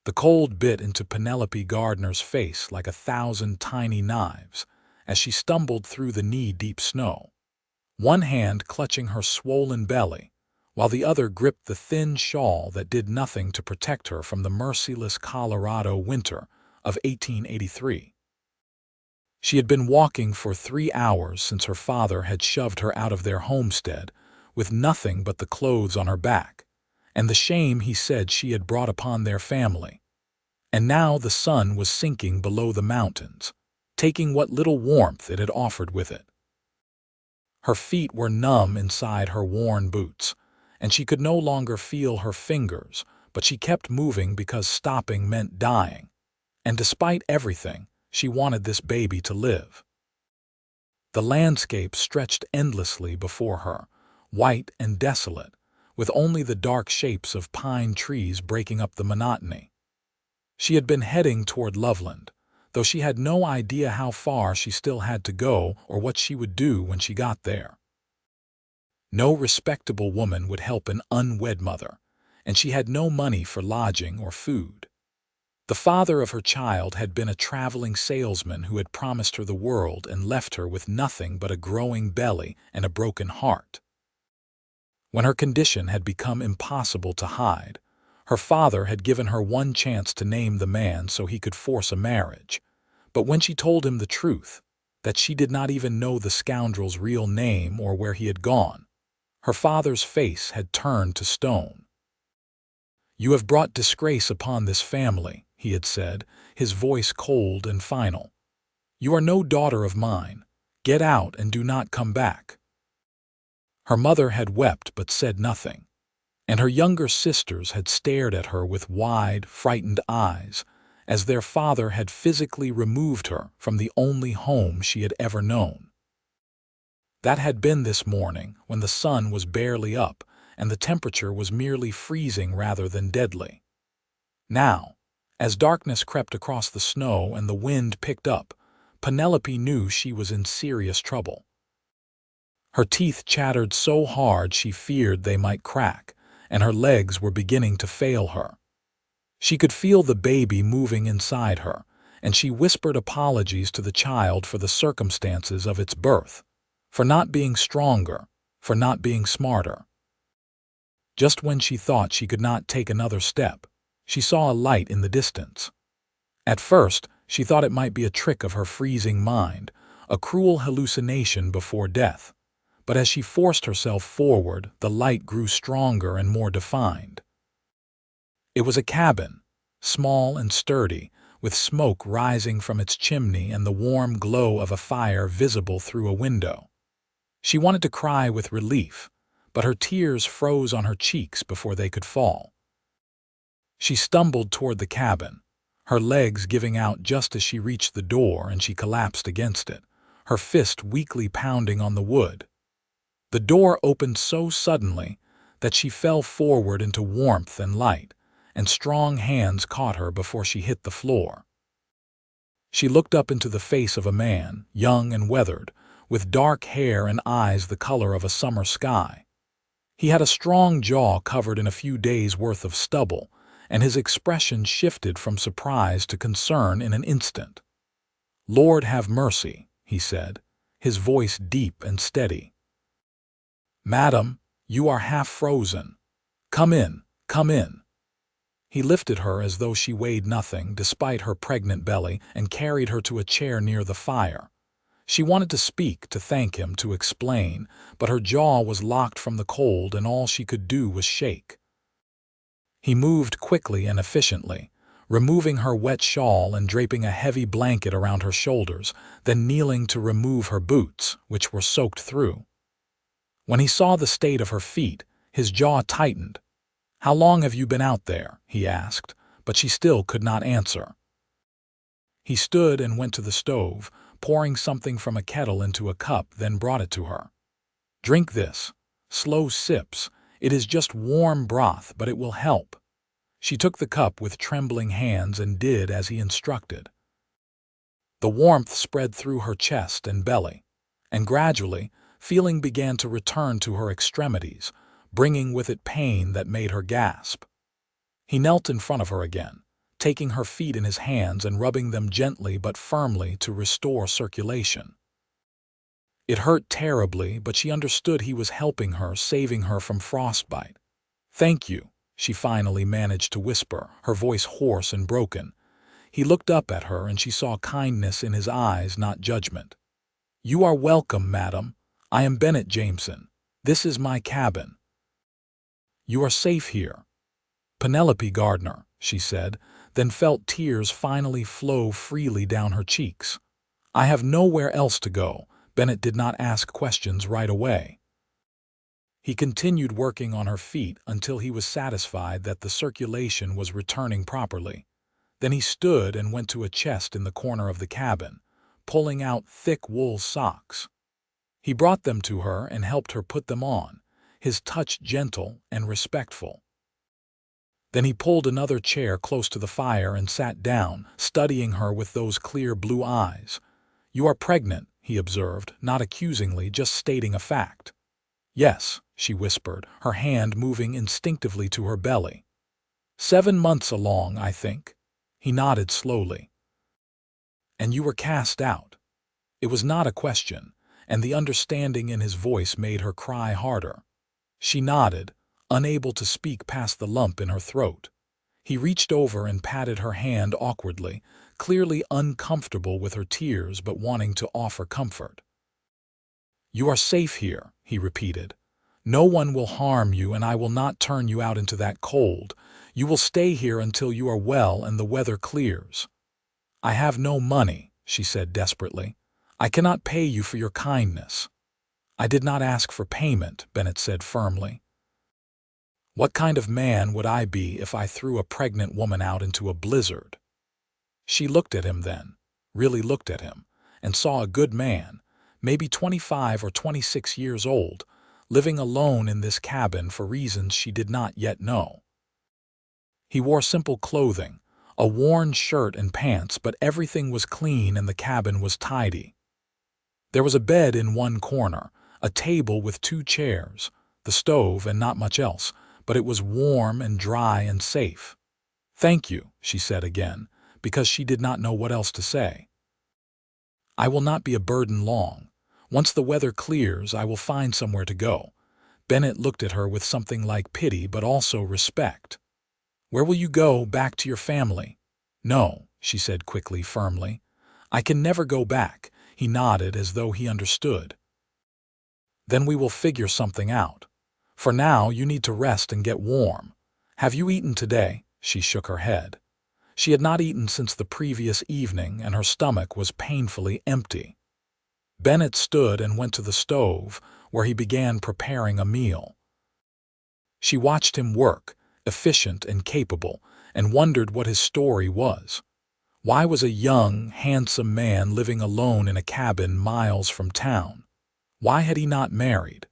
The cold bit into Penelope Gardner's face like 1,000 tiny knives as she stumbled through the knee-deep snow, one hand clutching her swollen belly, while the other gripped the thin shawl that did nothing to protect her from the merciless Colorado winter of 1883. She had been walking for 3 hours since her father had shoved her out of their homestead with nothing but the clothes on her back, and the shame he said she had brought upon their family. And now the sun was sinking below the mountains, taking what little warmth it had offered with it. Her feet were numb inside her worn boots, and she could no longer feel her fingers, but she kept moving because stopping meant dying. And despite everything, she wanted this baby to live. The landscape stretched endlessly before her, white and desolate, with only the dark shapes of pine trees breaking up the monotony. She had been heading toward Loveland, though she had no idea how far she still had to go or what she would do when she got there. No respectable woman would help an unwed mother, and she had no money for lodging or food. The father of her child had been a traveling salesman who had promised her the world and left her with nothing but a growing belly and a broken heart. When her condition had become impossible to hide, her father had given her one chance to name the man so he could force a marriage. But when she told him the truth, that she did not even know the scoundrel's real name or where he had gone, her father's face had turned to stone. "You have brought disgrace upon this family," he had said, his voice cold and final. "You are no daughter of mine. Get out and do not come back." Her mother had wept but said nothing, and her younger sisters had stared at her with wide, frightened eyes, as their father had physically removed her from the only home she had ever known. That had been this morning when the sun was barely up and the temperature was merely freezing rather than deadly. Now, as darkness crept across the snow and the wind picked up, Penelope knew she was in serious trouble. Her teeth chattered so hard she feared they might crack, and her legs were beginning to fail her. She could feel the baby moving inside her, and she whispered apologies to the child for the circumstances of its birth, for not being stronger, for not being smarter. Just when she thought she could not take another step, she saw a light in the distance. At first, she thought it might be a trick of her freezing mind, a cruel hallucination before death. But as she forced herself forward, the light grew stronger and more defined. It was a cabin, small and sturdy, with smoke rising from its chimney and the warm glow of a fire visible through a window. She wanted to cry with relief, but her tears froze on her cheeks before they could fall. She stumbled toward the cabin, her legs giving out just as she reached the door, and she collapsed against it, her fist weakly pounding on the wood. The door opened so suddenly that she fell forward into warmth and light, and strong hands caught her before she hit the floor. She looked up into the face of a man, young and weathered, with dark hair and eyes the color of a summer sky. He had a strong jaw covered in a few days' worth of stubble, and his expression shifted from surprise to concern in an instant. "Lord have mercy," he said, his voice deep and steady. "Madam, you are half frozen. Come in, come in." He lifted her as though she weighed nothing despite her pregnant belly and carried her to a chair near the fire. She wanted to speak, to thank him, to explain, but her jaw was locked from the cold and all she could do was shake. He moved quickly and efficiently, removing her wet shawl and draping a heavy blanket around her shoulders, then kneeling to remove her boots, which were soaked through. When he saw the state of her feet, his jaw tightened. "How long have you been out there?" he asked, but she still could not answer. He stood and went to the stove, pouring something from a kettle into a cup, then brought it to her. "Drink this. Slow sips. It is just warm broth, but it will help." She took the cup with trembling hands and did as he instructed. The warmth spread through her chest and belly, and gradually, feeling began to return to her extremities, bringing with it pain that made her gasp. He knelt in front of her again, taking her feet in his hands and rubbing them gently but firmly to restore circulation. It hurt terribly, but she understood he was helping her, saving her from frostbite. "Thank you," she finally managed to whisper, her voice hoarse and broken. He looked up at her and she saw kindness in his eyes, not judgment. "You are welcome, madam. I am Bennett Jameson. This is my cabin. You are safe here." "Penelope Gardner," she said, then felt tears finally flow freely down her cheeks. "I have nowhere else to go." Bennett did not ask questions right away. He continued working on her feet until he was satisfied that the circulation was returning properly. Then he stood and went to a chest in the corner of the cabin, pulling out thick wool socks. He brought them to her and helped her put them on, his touch gentle and respectful. Then he pulled another chair close to the fire and sat down, studying her with those clear blue eyes. "You are pregnant," he observed, not accusingly, just stating a fact. "Yes," she whispered, her hand moving instinctively to her belly. 7 months along, I think." He nodded slowly. "And you were cast out." It was not a question, and the understanding in his voice made her cry harder. She nodded, unable to speak past the lump in her throat. He reached over and patted her hand awkwardly, clearly uncomfortable with her tears but wanting to offer comfort. "You are safe here," he repeated. "No one will harm you, and I will not turn you out into that cold. You will stay here until you are well and the weather clears." "I have no money," she said desperately. "I cannot pay you for your kindness." "I did not ask for payment," Bennett said firmly. "What kind of man would I be if I threw a pregnant woman out into a blizzard?" She looked at him then, really looked at him, and saw a good man, maybe 25 or 26 years old, living alone in this cabin for reasons she did not yet know. He wore simple clothing, a worn shirt and pants, but everything was clean and the cabin was tidy. There was a bed in one corner, a table with 2 chairs, the stove, and not much else, but it was warm and dry and safe. "Thank you," she said again, because she did not know what else to say. "I will not be a burden long. Once the weather clears, I will find somewhere to go." Bennett looked at her with something like pity but also respect. "Where will you go? Back to your family?" "No," she said quickly, firmly. "I can never go back." He nodded as though he understood. "Then we will figure something out. For now, you need to rest and get warm. Have you eaten today?" She shook her head. She had not eaten since the previous evening, and her stomach was painfully empty. Bennett stood and went to the stove, where he began preparing a meal. She watched him work, efficient and capable, and wondered what his story was. Why was a young, handsome man living alone in a cabin miles from town? Why had he not married?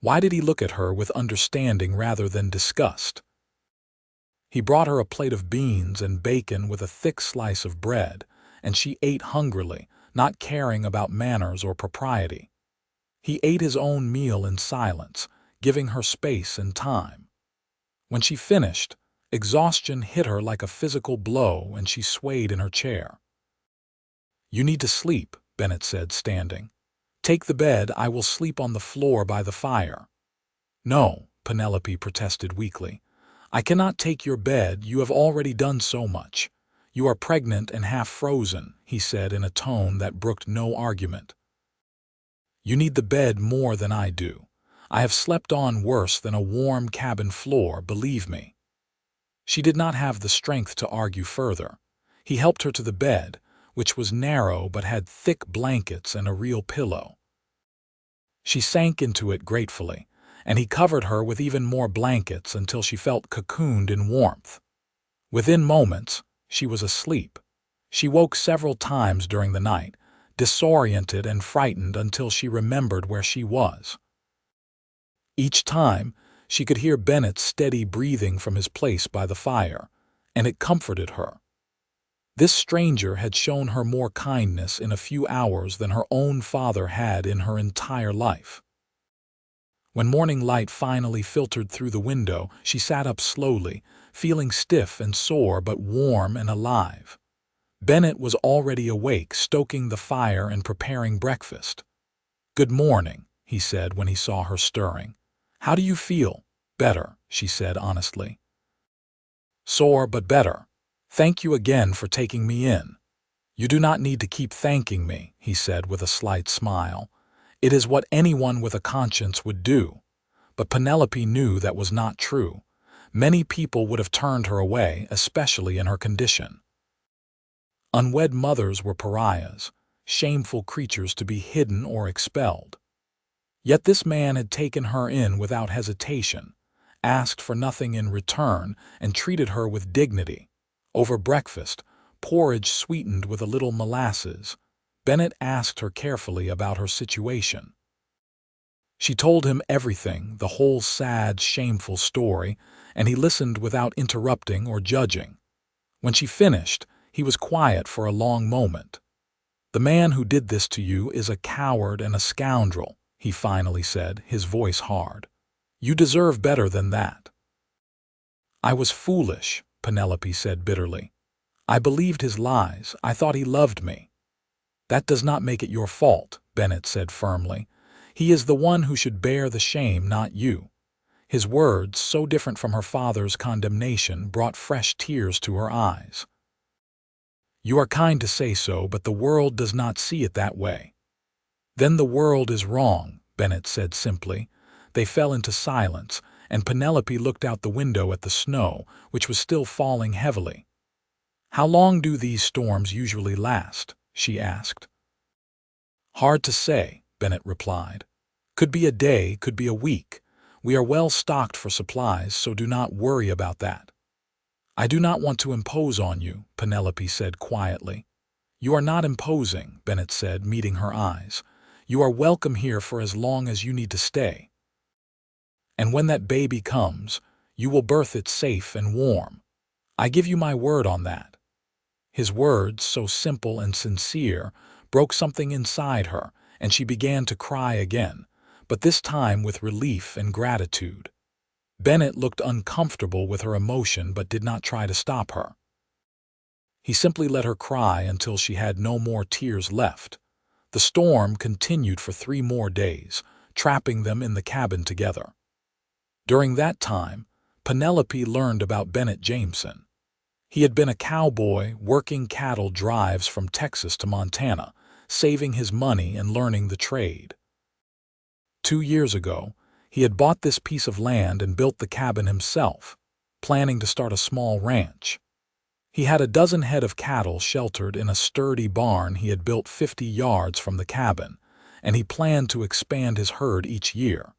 Why did he look at her with understanding rather than disgust? He brought her a plate of beans and bacon with a thick slice of bread, and she ate hungrily, not caring about manners or propriety. He ate his own meal in silence, giving her space and time. When she finished, exhaustion hit her like a physical blow and she swayed in her chair. "You need to sleep," Bennett said, standing. "Take the bed. I will sleep on the floor by the fire." "No," Penelope protested weakly. "I cannot take your bed. You have already done so much. You are pregnant and half frozen," he said in a tone that brooked no argument. "You need the bed more than I do. I have slept on worse than a warm cabin floor, believe me." She did not have the strength to argue further. He helped her to the bed, which was narrow but had thick blankets and a real pillow. She sank into it gratefully, and he covered her with even more blankets until she felt cocooned in warmth. Within moments, she was asleep. She woke several times during the night, disoriented and frightened until she remembered where she was. Each time, she could hear Bennett's steady breathing from his place by the fire, and it comforted her. This stranger had shown her more kindness in a few hours than her own father had in her entire life. When morning light finally filtered through the window, she sat up slowly, feeling stiff and sore but warm and alive. Bennett was already awake, stoking the fire and preparing breakfast. "Good morning," he said when he saw her stirring. "How do you feel?" "Better," she said honestly. "Sore but better. Thank you again for taking me in." "You do not need to keep thanking me," he said with a slight smile. "It is what anyone with a conscience would do." But Penelope knew that was not true. Many people would have turned her away, especially in her condition. Unwed mothers were pariahs, shameful creatures to be hidden or expelled. Yet this man had taken her in without hesitation, asked for nothing in return, and treated her with dignity. Over breakfast, porridge sweetened with a little molasses, Bennett asked her carefully about her situation. She told him everything, the whole sad, shameful story, and he listened without interrupting or judging. When she finished, he was quiet for a long moment. "The man who did this to you is a coward and a scoundrel," he finally said, his voice hard. "You deserve better than that." "I was foolish," Penelope said bitterly. "I believed his lies. I thought he loved me." "That does not make it your fault," Bennett said firmly. "He is the one who should bear the shame, not you." His words, so different from her father's condemnation, brought fresh tears to her eyes. "You are kind to say so, but the world does not see it that way." "Then the world is wrong," Bennett said simply. They fell into silence, and Penelope looked out the window at the snow, which was still falling heavily. "How long do these storms usually last?" she asked. "Hard to say," Bennett replied. "Could be a day, could be a week. We are well stocked for supplies, so do not worry about that." "I do not want to impose on you," Penelope said quietly. "You are not imposing," Bennett said, meeting her eyes. "You are welcome here for as long as you need to stay. And when that baby comes, you will birth it safe and warm. I give you my word on that." His words, so simple and sincere, broke something inside her, and she began to cry again, but this time with relief and gratitude. Bennett looked uncomfortable with her emotion but did not try to stop her. He simply let her cry until she had no more tears left. The storm continued for 3 more days, trapping them in the cabin together. During that time, Penelope learned about Bennett Jameson. He had been a cowboy working cattle drives from Texas to Montana, saving his money and learning the trade. 2 years ago, he had bought this piece of land and built the cabin himself, planning to start a small ranch. He had a dozen head of cattle sheltered in a sturdy barn he had built 50 yards from the cabin, and he planned to expand his herd each year.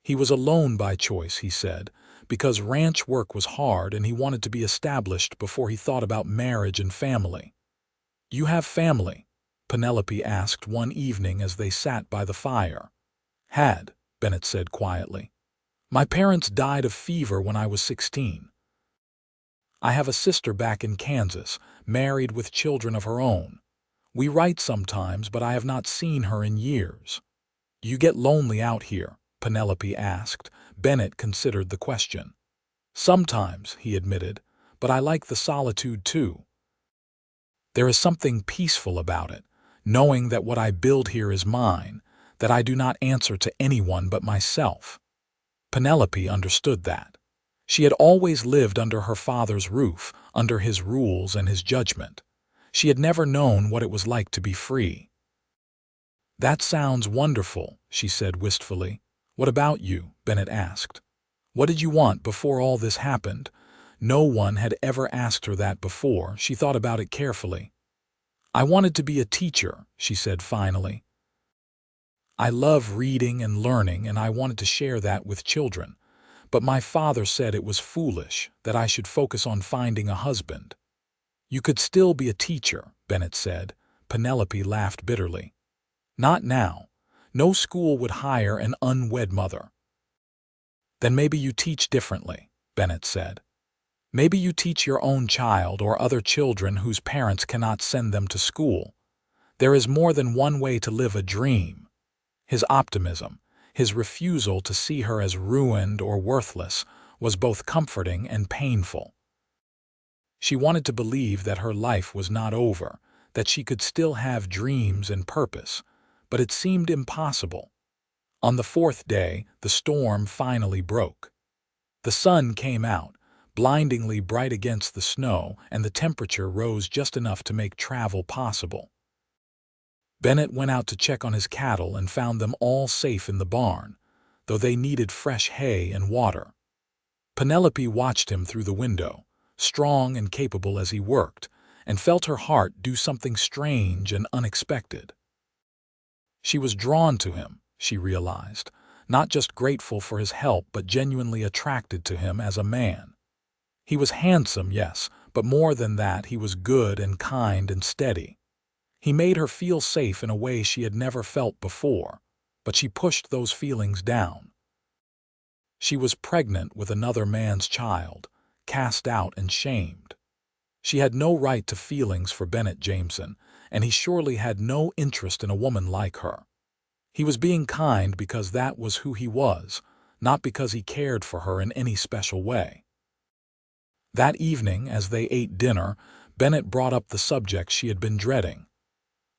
He was alone by choice, he said, because ranch work was hard and he wanted to be established before he thought about marriage and family. "You have family?" Penelope asked one evening as they sat by the fire. "Had," Bennett said quietly. "My parents died of fever when I was 16. I have a sister back in Kansas, married with children of her own. We write sometimes, but I have not seen her in years." "You get lonely out here?" Penelope asked. Bennett considered the question. "Sometimes," he admitted, "but I like the solitude too. There is something peaceful about it, knowing that what I build here is mine, that I do not answer to anyone but myself." Penelope understood that. She had always lived under her father's roof, under his rules and his judgment. She had never known what it was like to be free. "That sounds wonderful," she said wistfully. "What about you?" Bennett asked. "What did you want before all this happened?" No one had ever asked her that before. She thought about it carefully. "I wanted to be a teacher," she said finally. "I love reading and learning, and I wanted to share that with children. But my father said it was foolish, that I should focus on finding a husband." "You could still be a teacher," Bennett said. Penelope laughed bitterly. "Not now. No school would hire an unwed mother." "Then maybe you teach differently," Bennett said. "Maybe you teach your own child or other children whose parents cannot send them to school. There is more than one way to live a dream." His optimism, his refusal to see her as ruined or worthless, was both comforting and painful. She wanted to believe that her life was not over, that she could still have dreams and purpose, but it seemed impossible. On the fourth day, the storm finally broke. The sun came out, blindingly bright against the snow, and the temperature rose just enough to make travel possible. Bennett went out to check on his cattle and found them all safe in the barn, though they needed fresh hay and water. Penelope watched him through the window, strong and capable as he worked, and felt her heart do something strange and unexpected. She was drawn to him, she realized, not just grateful for his help but genuinely attracted to him as a man. He was handsome, yes, but more than that, he was good and kind and steady. He made her feel safe in a way she had never felt before, but she pushed those feelings down. She was pregnant with another man's child, cast out and shamed. She had no right to feelings for Bennett Jameson, and he surely had no interest in a woman like her. He was being kind because that was who he was, not because he cared for her in any special way. That evening, as they ate dinner, Bennett brought up the subject she had been dreading.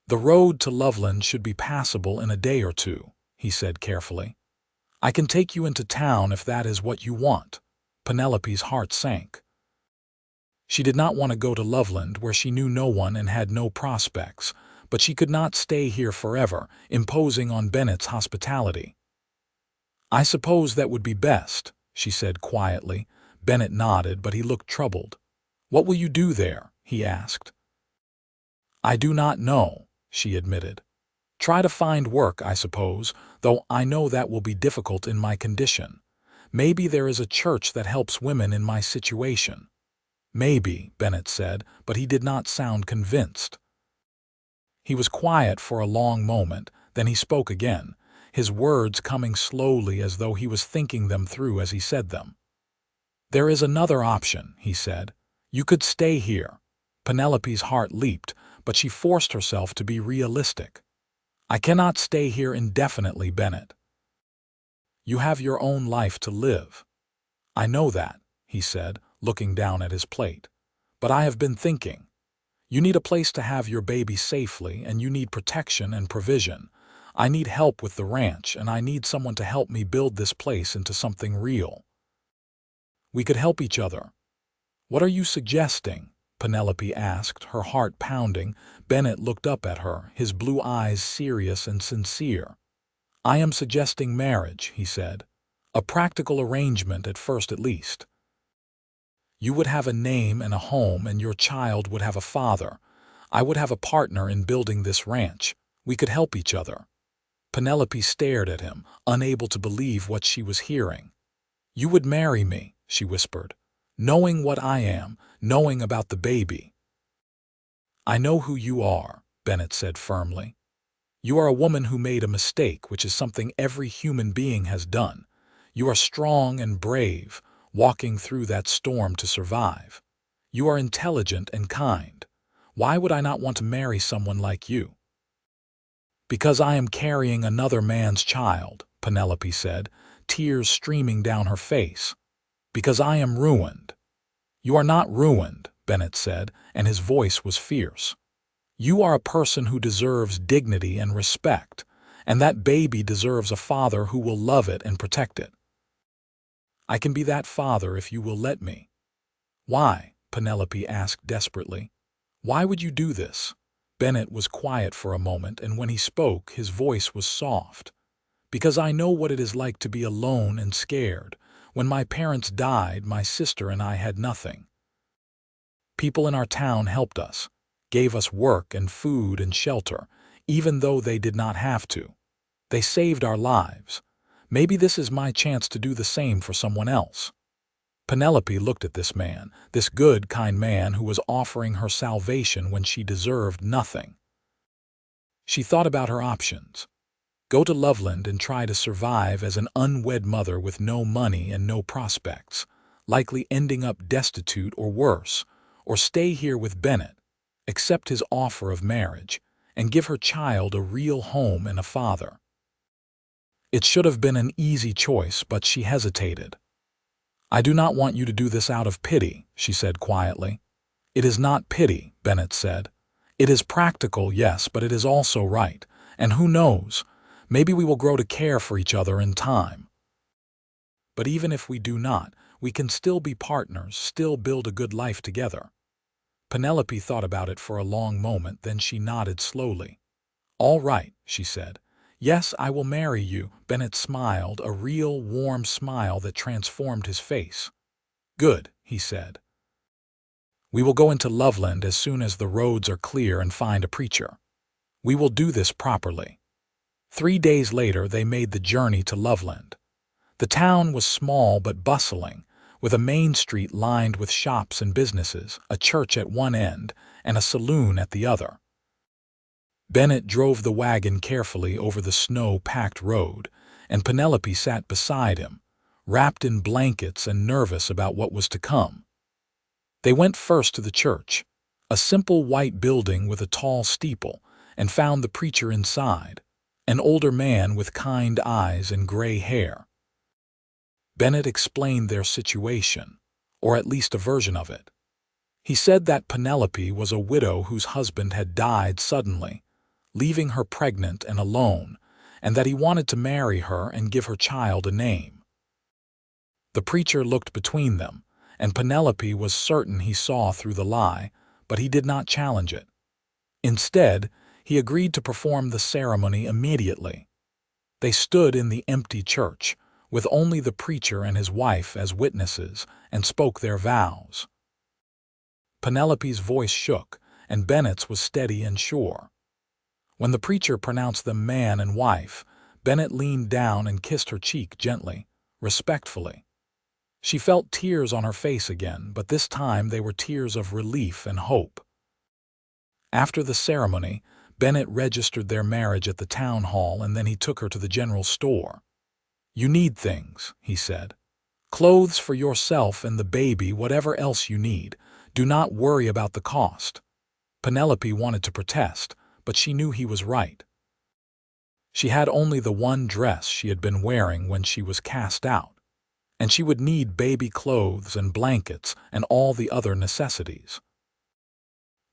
"The road to Loveland should be passable in a day or two," he said carefully. "I can take you into town if that is what you want." Penelope's heart sank. She did not want to go to Loveland, where she knew no one and had no prospects, but she could not stay here forever, imposing on Bennett's hospitality. "I suppose that would be best," she said quietly. Bennett nodded, but he looked troubled. "What will you do there?" he asked. "I do not know," she admitted. "Try to find work, I suppose, though I know that will be difficult in my condition. Maybe there is a church that helps women in my situation." "Maybe," Bennett said, but he did not sound convinced. He was quiet for a long moment, then he spoke again, his words coming slowly as though he was thinking them through as he said them. "There is another option," he said. "You could stay here." Penelope's heart leaped, but she forced herself to be realistic. "I cannot stay here indefinitely, Bennett. You have your own life to live." "I know that," he said, looking down at his plate. "But I have been thinking. You need a place to have your baby safely, and you need protection and provision. I need help with the ranch, and I need someone to help me build this place into something real. We could help each other." "What are you suggesting?" Penelope asked, her heart pounding. Bennett looked up at her, his blue eyes serious and sincere. "I am suggesting marriage," he said. "A practical arrangement at first at least. You would have a name and a home, and your child would have a father. I would have a partner in building this ranch. We could help each other." Penelope stared at him, unable to believe what she was hearing. "You would marry me," she whispered, "knowing what I am, knowing about the baby." "I know who you are," Bennett said firmly. "You are a woman who made a mistake, which is something every human being has done. You are strong and brave, walking through that storm to survive. You are intelligent and kind. Why would I not want to marry someone like you?" "Because I am carrying another man's child," Penelope said, tears streaming down her face. "Because I am ruined." "You are not ruined," Bennett said, and his voice was fierce. "You are a person who deserves dignity and respect, and that baby deserves a father who will love it and protect it. I can be that father if you will let me." "Why?" Penelope asked desperately. "Why would you do this?" Bennett was quiet for a moment, and when he spoke, his voice was soft. "Because I know what it is like to be alone and scared. When my parents died, my sister and I had nothing. People in our town helped us, gave us work and food and shelter, even though they did not have to. They saved our lives. Maybe this is my chance to do the same for someone else." Penelope looked at this man, this good, kind man who was offering her salvation when she deserved nothing. She thought about her options. Go to Loveland and try to survive as an unwed mother with no money and no prospects, likely ending up destitute or worse, or stay here with Bennett, accept his offer of marriage, and give her child a real home and a father. It should have been an easy choice, but she hesitated. "I do not want you to do this out of pity," she said quietly. "It is not pity," Bennett said. "It is practical, yes, but it is also right. And who knows, maybe we will grow to care for each other in time. But even if we do not, we can still be partners, still build a good life together." Penelope thought about it for a long moment, then she nodded slowly. "All right," she said. "Yes, I will marry you." Bennett smiled, a real, warm smile that transformed his face. "Good," he said. "We will go into Loveland as soon as the roads are clear and find a preacher. We will do this properly." 3 days later, they made the journey to Loveland. The town was small but bustling, with a main street lined with shops and businesses, a church at one end, and a saloon at the other. Bennett drove the wagon carefully over the snow-packed road, and Penelope sat beside him, wrapped in blankets and nervous about what was to come. They went first to the church, a simple white building with a tall steeple, and found the preacher inside, an older man with kind eyes and gray hair. Bennett explained their situation, or at least a version of it. He said that Penelope was a widow whose husband had died suddenly, leaving her pregnant and alone, and that he wanted to marry her and give her child a name. The preacher looked between them, and Penelope was certain he saw through the lie, but he did not challenge it. Instead, he agreed to perform the ceremony immediately. They stood in the empty church, with only the preacher and his wife as witnesses, and spoke their vows. Penelope's voice shook, and Bennett's was steady and sure. When the preacher pronounced them man and wife, Bennett leaned down and kissed her cheek gently, respectfully. She felt tears on her face again, but this time they were tears of relief and hope. After the ceremony, Bennett registered their marriage at the town hall, and then he took her to the general store. "You need things," he said. "Clothes for yourself and the baby, whatever else you need. Do not worry about the cost." Penelope wanted to protest, but she knew he was right. She had only the one dress she had been wearing when she was cast out, and she would need baby clothes and blankets and all the other necessities.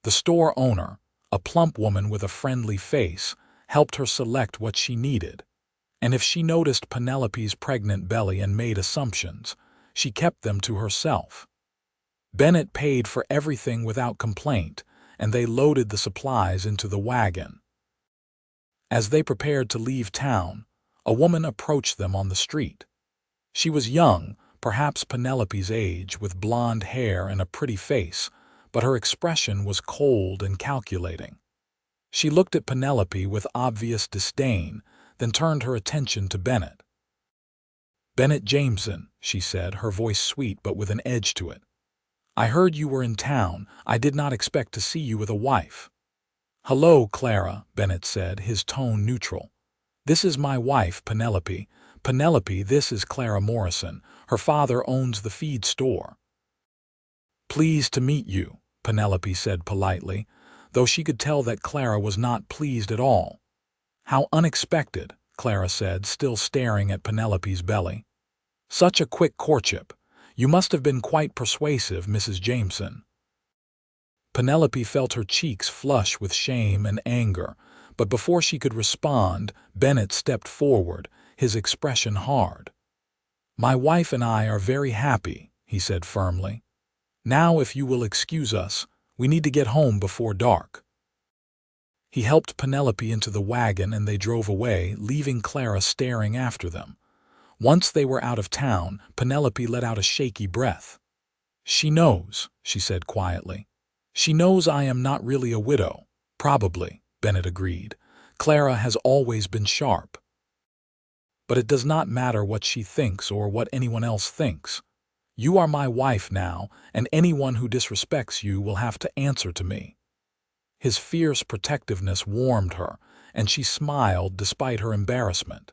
The store owner, a plump woman with a friendly face, helped her select what she needed, and if she noticed Penelope's pregnant belly and made assumptions, she kept them to herself. Bennett paid for everything without complaint, and they loaded the supplies into the wagon. As they prepared to leave town, a woman approached them on the street. She was young, perhaps Penelope's age, with blonde hair and a pretty face, but her expression was cold and calculating. She looked at Penelope with obvious disdain, then turned her attention to Bennett. "Bennett Jameson," she said, her voice sweet but with an edge to it. "I heard you were in town. I did not expect to see you with a wife." "Hello, Clara," Bennett said, his tone neutral. "This is my wife, Penelope. Penelope, this is Clara Morrison. Her father owns the feed store." "Pleased to meet you," Penelope said politely, though she could tell that Clara was not pleased at all. "How unexpected," Clara said, still staring at Penelope's belly. "Such a quick courtship. You must have been quite persuasive, Mrs. Jameson." Penelope felt her cheeks flush with shame and anger, but before she could respond, Bennett stepped forward, his expression hard. "My wife and I are very happy," he said firmly. "Now, if you will excuse us, we need to get home before dark." He helped Penelope into the wagon and they drove away, leaving Clara staring after them. Once they were out of town, Penelope let out a shaky breath. "She knows," she said quietly. "She knows I am not really a widow." "Probably," Bennett agreed. "Clara has always been sharp. But it does not matter what she thinks or what anyone else thinks. You are my wife now, and anyone who disrespects you will have to answer to me." His fierce protectiveness warmed her, and she smiled despite her embarrassment.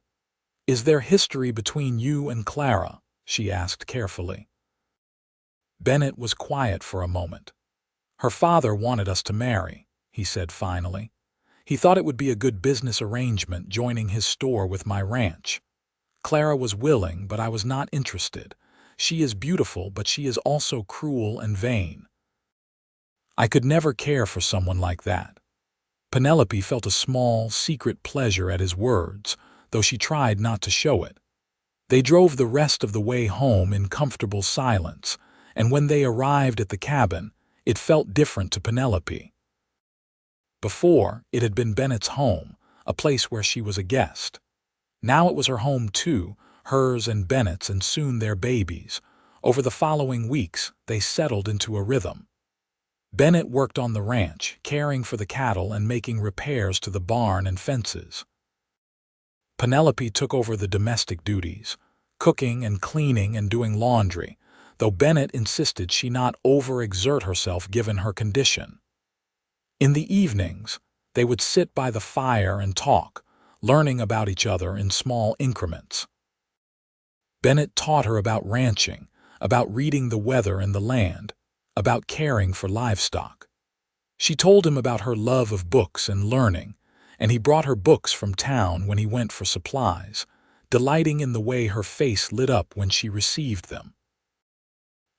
"Is there history between you and Clara?" she asked carefully. Bennett was quiet for a moment. "Her father wanted us to marry," he said finally. "He thought it would be a good business arrangement joining his store with my ranch. Clara was willing, but I was not interested. She is beautiful, but she is also cruel and vain. I could never care for someone like that." Penelope felt a small, secret pleasure at his words, though she tried not to show it. They drove the rest of the way home in comfortable silence, and when they arrived at the cabin, it felt different to Penelope. Before, it had been Bennett's home, a place where she was a guest. Now it was her home too, hers and Bennett's, and soon their babies. Over the following weeks, they settled into a rhythm. Bennett worked on the ranch, caring for the cattle and making repairs to the barn and fences. Penelope took over the domestic duties, cooking and cleaning and doing laundry, though Bennett insisted she not overexert herself given her condition. In the evenings, they would sit by the fire and talk, learning about each other in small increments. Bennett taught her about ranching, about reading the weather and the land, about caring for livestock. She told him about her love of books and learning, and he brought her books from town when he went for supplies, delighting in the way her face lit up when she received them.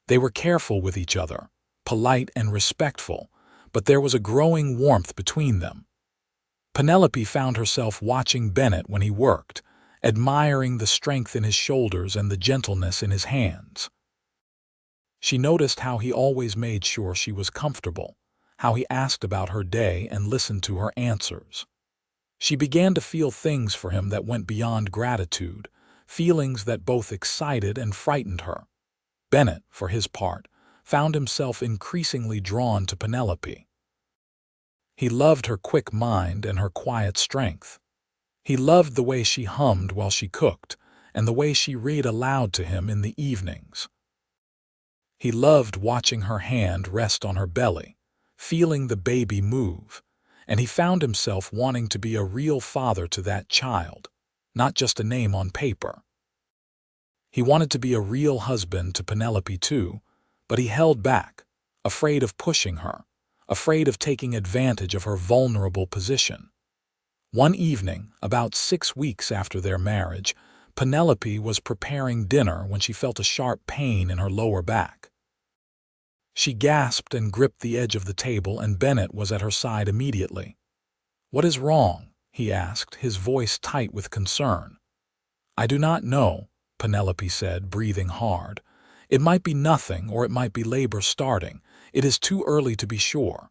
They were careful with each other, polite and respectful, but there was a growing warmth between them. Penelope found herself watching Bennett when he worked, admiring the strength in his shoulders and the gentleness in his hands. She noticed how he always made sure she was comfortable, how he asked about her day and listened to her answers. She began to feel things for him that went beyond gratitude, feelings that both excited and frightened her. Bennett, for his part, found himself increasingly drawn to Penelope. He loved her quick mind and her quiet strength. He loved the way she hummed while she cooked, and the way she read aloud to him in the evenings. He loved watching her hand rest on her belly, feeling the baby move, and he found himself wanting to be a real father to that child, not just a name on paper. He wanted to be a real husband to Penelope too, but he held back, afraid of pushing her, afraid of taking advantage of her vulnerable position. One evening, about 6 weeks after their marriage, Penelope was preparing dinner when she felt a sharp pain in her lower back. She gasped and gripped the edge of the table, and Bennett was at her side immediately. "What is wrong?" he asked, his voice tight with concern. "I do not know," Penelope said, breathing hard. "It might be nothing, or it might be labor starting. It is too early to be sure."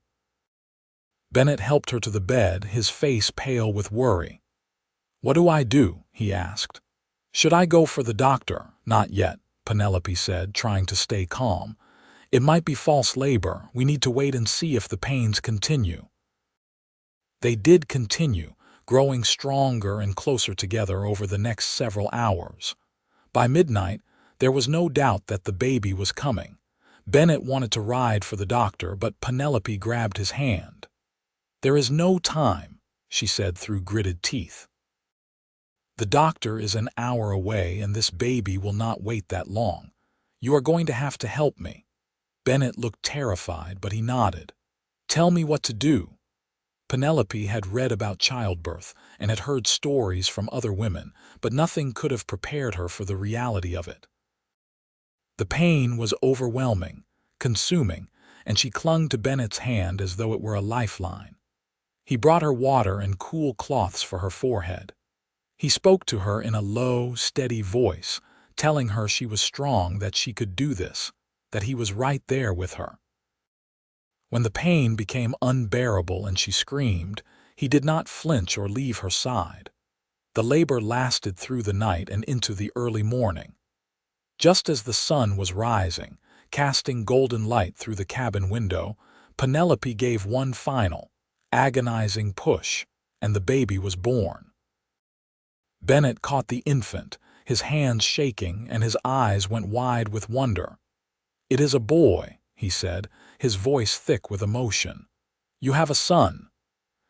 Bennett helped her to the bed, his face pale with worry. "What do I do?" he asked. "Should I go for the doctor?" "Not yet," Penelope said, trying to stay calm. "It might be false labor. We need to wait and see if the pains continue." They did continue, growing stronger and closer together over the next several hours. By midnight, there was no doubt that the baby was coming. Bennett wanted to ride for the doctor, but Penelope grabbed his hand. "There is no time," she said through gritted teeth. "The doctor is an hour away, and this baby will not wait that long. You are going to have to help me." Bennett looked terrified, but he nodded. "Tell me what to do." Penelope had read about childbirth and had heard stories from other women, but nothing could have prepared her for the reality of it. The pain was overwhelming, consuming, and she clung to Bennett's hand as though it were a lifeline. He brought her water and cool cloths for her forehead. He spoke to her in a low, steady voice, telling her she was strong, that she could do this, that he was right there with her. When the pain became unbearable and she screamed, he did not flinch or leave her side. The labor lasted through the night and into the early morning. Just as the sun was rising, casting golden light through the cabin window, Penelope gave one final, agonizing push, and the baby was born. Bennett caught the infant, his hands shaking, and his eyes went wide with wonder. "It is a boy," he said, his voice thick with emotion. "You have a son."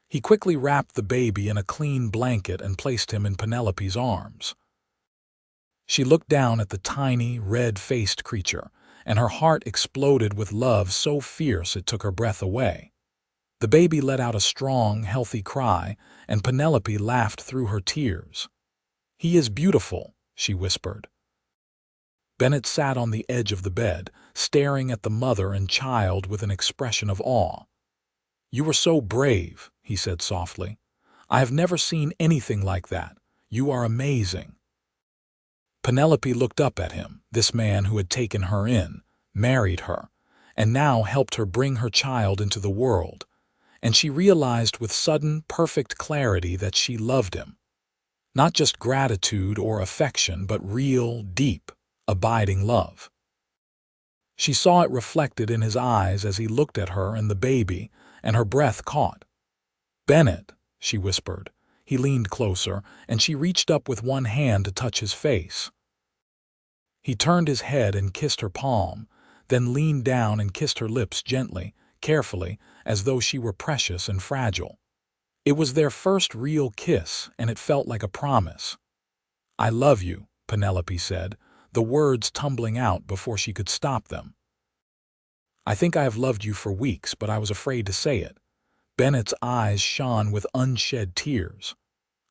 He quickly wrapped the baby in a clean blanket and placed him in Penelope's arms. She looked down at the tiny, red-faced creature, and her heart exploded with love so fierce it took her breath away. The baby let out a strong, healthy cry, and Penelope laughed through her tears. "He is beautiful," she whispered. Bennett sat on the edge of the bed, staring at the mother and child with an expression of awe. "You were so brave," he said softly. "I have never seen anything like that. You are amazing." Penelope looked up at him, this man who had taken her in, married her, and now helped her bring her child into the world, and she realized with sudden, perfect clarity that she loved him. Not just gratitude or affection, but real, deep, abiding love. She saw it reflected in his eyes as he looked at her and the baby, and her breath caught. "Bennett," she whispered. He leaned closer, and she reached up with one hand to touch his face. He turned his head and kissed her palm, then leaned down and kissed her lips gently, carefully, as though she were precious and fragile. It was their first real kiss, and it felt like a promise. "I love you," Penelope said, the words tumbling out before she could stop them. "I think I have loved you for weeks, but I was afraid to say it." Bennett's eyes shone with unshed tears.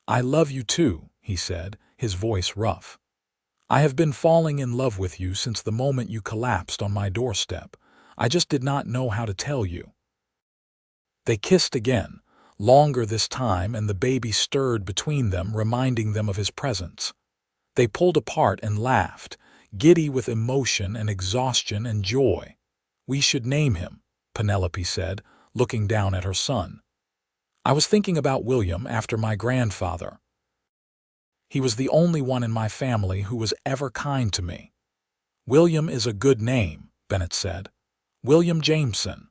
"I love you too," he said, his voice rough. "I have been falling in love with you since the moment you collapsed on my doorstep. I just did not know how to tell you." They kissed again, longer this time, and the baby stirred between them, reminding them of his presence. They pulled apart and laughed, giddy with emotion and exhaustion and joy. "We should name him," Penelope said, looking down at her son. "I was thinking about William after my grandfather. He was the only one in my family who was ever kind to me." "William is a good name," Bennett said. "William Jameson."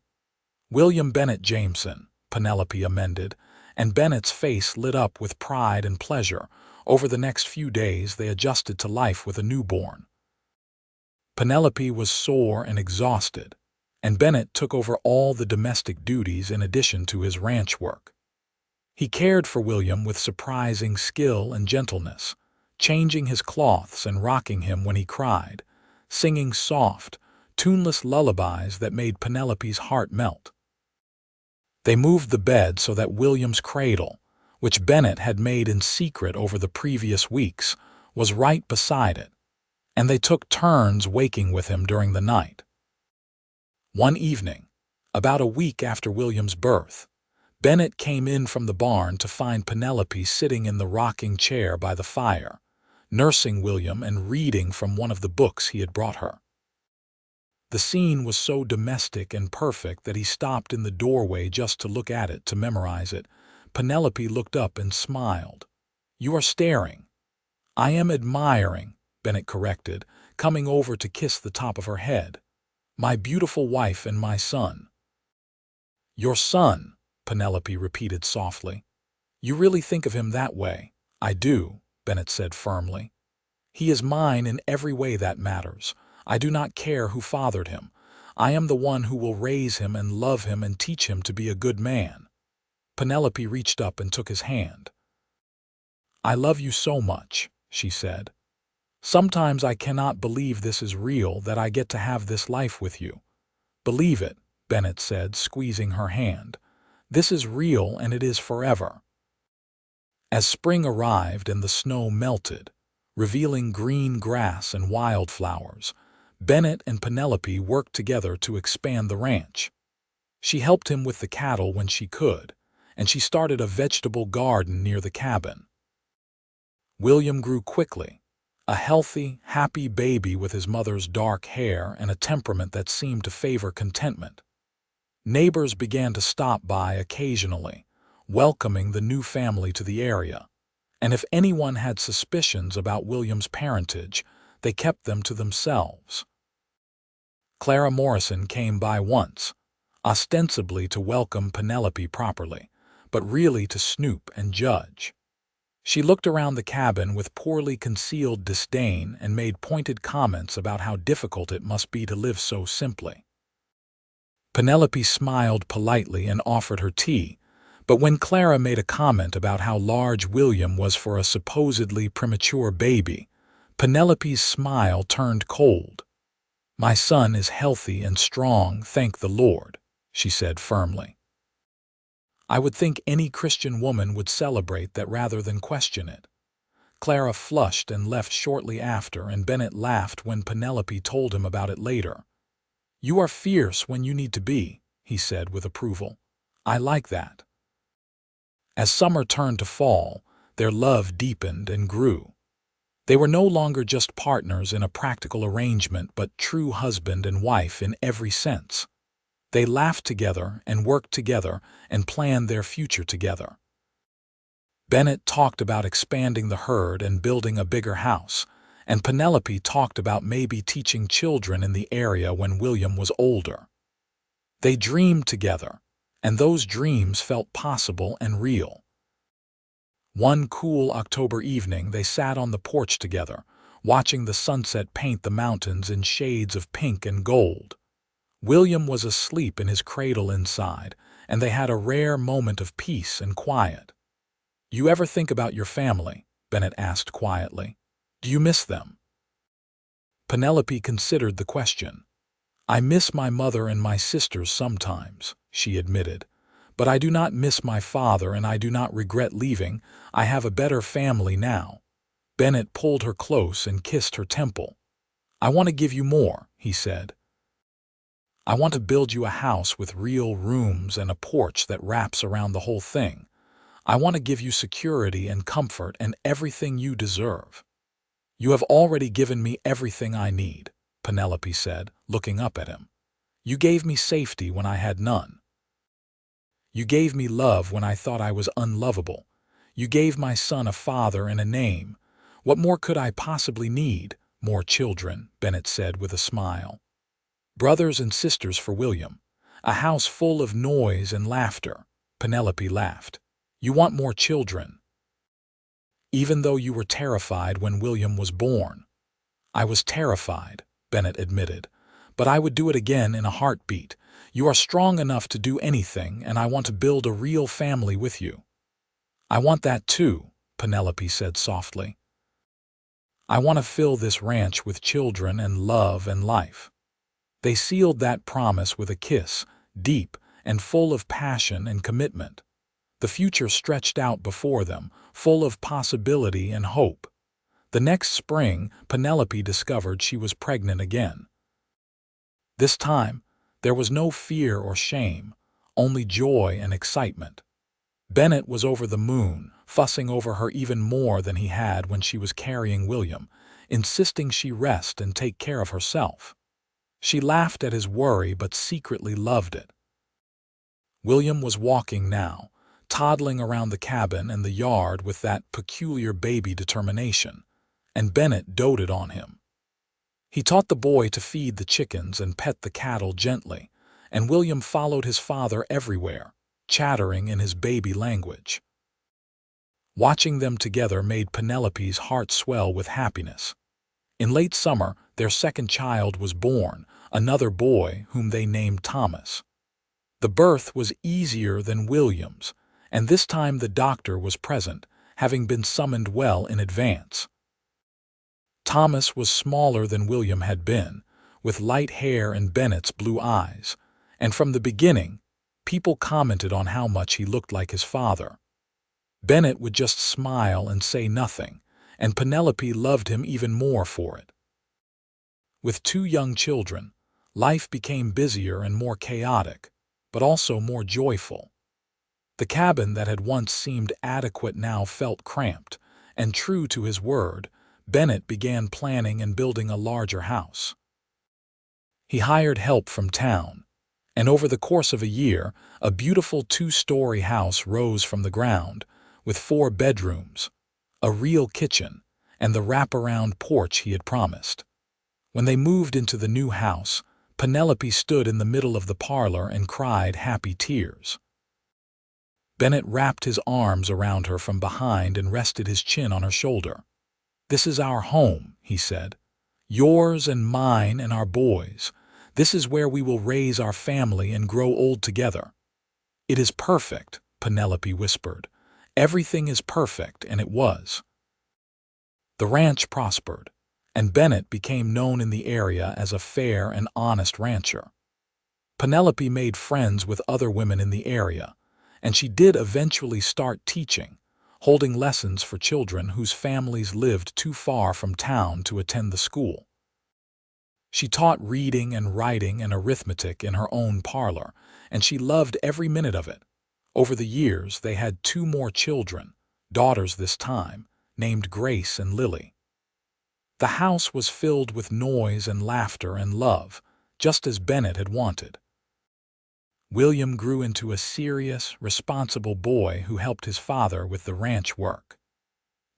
"William Bennett Jameson," Penelope amended, and Bennett's face lit up with pride and pleasure. Over the next few days they adjusted to life with a newborn. Penelope was sore and exhausted, and Bennett took over all the domestic duties in addition to his ranch work. He cared for William with surprising skill and gentleness, changing his cloths and rocking him when he cried, singing soft, tuneless lullabies that made Penelope's heart melt. They moved the bed so that William's cradle, which Bennett had made in secret over the previous weeks, was right beside it, and they took turns waking with him during the night. One evening, about a week after William's birth, Bennett came in from the barn to find Penelope sitting in the rocking chair by the fire, nursing William and reading from one of the books he had brought her. The scene was so domestic and perfect that he stopped in the doorway just to look at it, to memorize it. Penelope looked up and smiled. "You are staring." "I am admiring," Bennett corrected, coming over to kiss the top of her head. "My beautiful wife and my son." "Your son," Penelope repeated softly. "You really think of him that way?" "I do," Bennett said firmly. "He is mine in every way that matters. I do not care who fathered him. I am the one who will raise him and love him and teach him to be a good man." Penelope reached up and took his hand. "I love you so much," she said. "Sometimes I cannot believe this is real, that I get to have this life with you." "Believe it," Bennett said, squeezing her hand. "This is real, and it is forever." As spring arrived and the snow melted, revealing green grass and wildflowers, Bennett and Penelope worked together to expand the ranch. She helped him with the cattle when she could, and she started a vegetable garden near the cabin. William grew quickly, a healthy, happy baby with his mother's dark hair and a temperament that seemed to favor contentment. Neighbors began to stop by occasionally, welcoming the new family to the area, and if anyone had suspicions about William's parentage, they kept them to themselves. Clara Morrison came by once, ostensibly to welcome Penelope properly, but really to snoop and judge. She looked around the cabin with poorly concealed disdain and made pointed comments about how difficult it must be to live so simply. Penelope smiled politely and offered her tea, but when Clara made a comment about how large William was for a supposedly premature baby, Penelope's smile turned cold. "My son is healthy and strong, thank the Lord," she said firmly. "I would think any Christian woman would celebrate that rather than question it." Clara flushed and left shortly after, and Bennett laughed when Penelope told him about it later. "You are fierce when you need to be," he said with approval. "I like that." As summer turned to fall, their love deepened and grew. They were no longer just partners in a practical arrangement, but true husband and wife in every sense. They laughed together and worked together and planned their future together. Bennett talked about expanding the herd and building a bigger house, and Penelope talked about maybe teaching children in the area when William was older. They dreamed together, and those dreams felt possible and real. One cool October evening, they sat on the porch together, watching the sunset paint the mountains in shades of pink and gold. William was asleep in his cradle inside, and they had a rare moment of peace and quiet. "You ever think about your family?" Bennett asked quietly. "Do you miss them?" Penelope considered the question. "I miss my mother and my sisters sometimes," she admitted. "But I do not miss my father, and I do not regret leaving. I have a better family now." Bennett pulled her close and kissed her temple. "I want to give you more," he said. "I want to build you a house with real rooms and a porch that wraps around the whole thing. I want to give you security and comfort and everything you deserve." "You have already given me everything I need," Penelope said, looking up at him. "You gave me safety when I had none. You gave me love when I thought I was unlovable. You gave my son a father and a name. What more could I possibly need?" "More children," Bennett said with a smile. "Brothers and sisters for William. A house full of noise and laughter." Penelope laughed. "You want more children?" "Even though you were terrified when William was born." "I was terrified," Bennett admitted, "but I would do it again in a heartbeat. You are strong enough to do anything, and I want to build a real family with you." "I want that too," Penelope said softly. "I want to fill this ranch with children and love and life." They sealed that promise with a kiss, deep and full of passion and commitment. The future stretched out before them, full of possibility and hope. The next spring, Penelope discovered she was pregnant again. This time, there was no fear or shame, only joy and excitement. Bennett was over the moon, fussing over her even more than he had when she was carrying William, insisting she rest and take care of herself. She laughed at his worry but secretly loved it. William was walking now, toddling around the cabin and the yard with that peculiar baby determination, and Bennett doted on him. He taught the boy to feed the chickens and pet the cattle gently, and William followed his father everywhere, chattering in his baby language. Watching them together made Penelope's heart swell with happiness. In late summer, their second child was born, another boy whom they named Thomas. The birth was easier than William's, and this time the doctor was present, having been summoned well in advance. Thomas was smaller than William had been, with light hair and Bennett's blue eyes, and from the beginning, people commented on how much he looked like his father. Bennett would just smile and say nothing, and Penelope loved him even more for it. With two young children, life became busier and more chaotic, but also more joyful. The cabin that had once seemed adequate now felt cramped, and true to his word, Bennett began planning and building a larger house. He hired help from town, and over the course of a year, a beautiful two-story house rose from the ground, with 4 bedrooms, a real kitchen, and the wraparound porch he had promised. When they moved into the new house, Penelope stood in the middle of the parlor and cried happy tears. Bennett wrapped his arms around her from behind and rested his chin on her shoulder. "This is our home," he said. "Yours and mine and our boys. This is where we will raise our family and grow old together." "It is perfect," Penelope whispered. "Everything is perfect," and it was. The ranch prospered, and Bennett became known in the area as a fair and honest rancher. Penelope made friends with other women in the area, and she did eventually start teaching, holding lessons for children whose families lived too far from town to attend the school. She taught reading and writing and arithmetic in her own parlor, and she loved every minute of it. Over the years, they had 2 more children, daughters this time, named Grace and Lily. The house was filled with noise and laughter and love, just as Bennett had wanted. William grew into a serious, responsible boy who helped his father with the ranch work.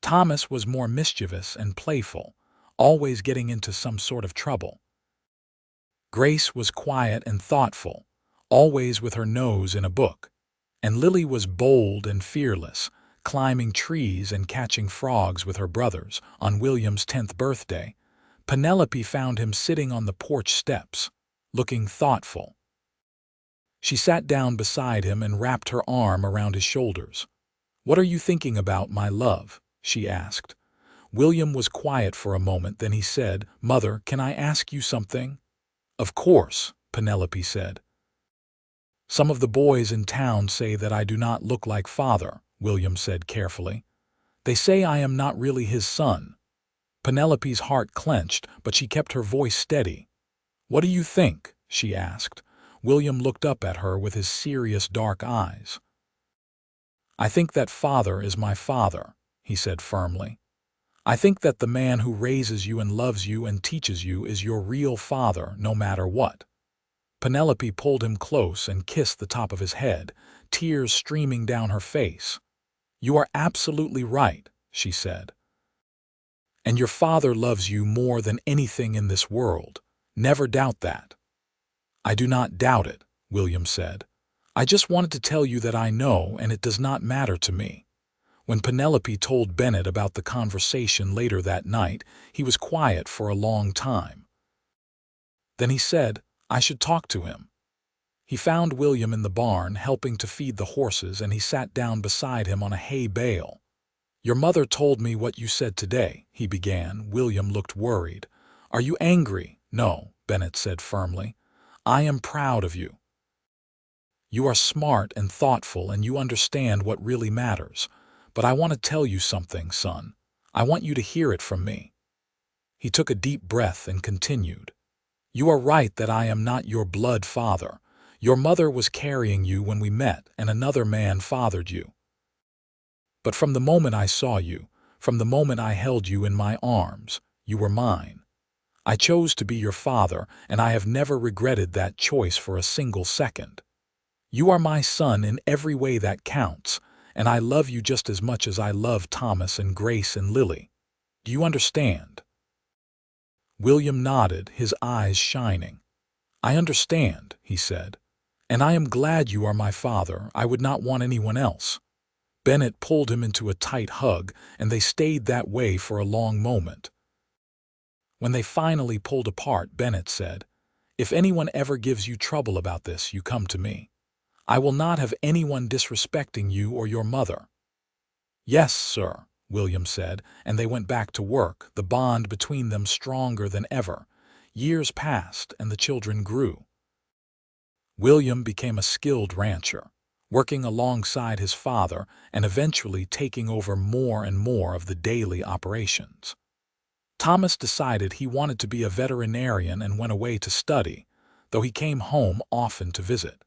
Thomas was more mischievous and playful, always getting into some sort of trouble. Grace was quiet and thoughtful, always with her nose in a book. And Lily was bold and fearless, climbing trees and catching frogs with her brothers. On William's 10th birthday, Penelope found him sitting on the porch steps, looking thoughtful. She sat down beside him and wrapped her arm around his shoulders. "What are you thinking about, my love?" she asked. William was quiet for a moment, then he said, "Mother, can I ask you something?" "Of course," Penelope said. "Some of the boys in town say that I do not look like father," William said carefully. "They say I am not really his son." Penelope's heart clenched, but she kept her voice steady. "What do you think?" she asked. William looked up at her with his serious dark eyes. "I think that father is my father," he said firmly. "I think that the man who raises you and loves you and teaches you is your real father, no matter what." Penelope pulled him close and kissed the top of his head, tears streaming down her face. "You are absolutely right," she said. "And your father loves you more than anything in this world. Never doubt that." "I do not doubt it," William said. "I just wanted to tell you that I know, and it does not matter to me." When Penelope told Bennett about the conversation later that night, he was quiet for a long time. Then he said, "I should talk to him." He found William in the barn helping to feed the horses, and he sat down beside him on a hay bale. "Your mother told me what you said today," he began. William looked worried. "Are you angry?" "No," Bennett said firmly. "I am proud of you. You are smart and thoughtful, and you understand what really matters. But I want to tell you something, son. I want you to hear it from me." He took a deep breath and continued. "You are right that I am not your blood father. Your mother was carrying you when we met, and another man fathered you. But from the moment I saw you, from the moment I held you in my arms, you were mine. I chose to be your father, and I have never regretted that choice for a single second. You are my son in every way that counts, and I love you just as much as I love Thomas and Grace and Lily. Do you understand?" William nodded, his eyes shining. "I understand," he said. "And I am glad you are my father. I would not want anyone else." Bennett pulled him into a tight hug, and they stayed that way for a long moment. When they finally pulled apart, Bennett said, "If anyone ever gives you trouble about this, you come to me. I will not have anyone disrespecting you or your mother." "Yes, sir," William said, and they went back to work, the bond between them stronger than ever. Years passed, and the children grew. William became a skilled rancher, working alongside his father and eventually taking over more and more of the daily operations. Thomas decided he wanted to be a veterinarian and went away to study, though he came home often to visit.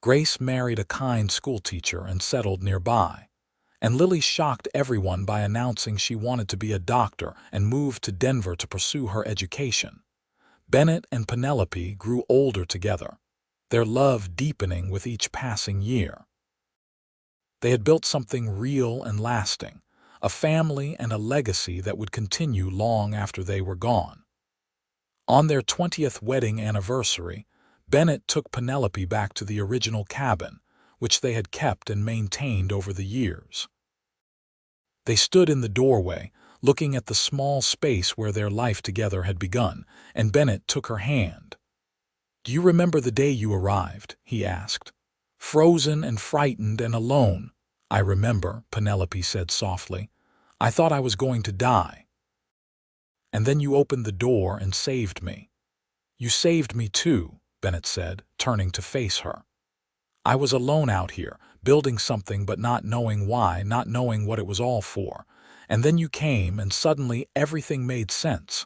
Grace married a kind schoolteacher and settled nearby, and Lily shocked everyone by announcing she wanted to be a doctor and moved to Denver to pursue her education. Bennett and Penelope grew older together, their love deepening with each passing year. They had built something real and lasting, a family and a legacy that would continue long after they were gone. On their 20th wedding anniversary, Bennett took Penelope back to the original cabin, which they had kept and maintained over the years. They stood in the doorway, looking at the small space where their life together had begun, and Bennett took her hand. "Do you remember the day you arrived?" he asked. "Frozen and frightened and alone." "I remember," Penelope said softly. "I thought I was going to die. And then you opened the door and saved me." "You saved me too," Bennett said, turning to face her. "I was alone out here, building something but not knowing why, not knowing what it was all for. And then you came and suddenly everything made sense.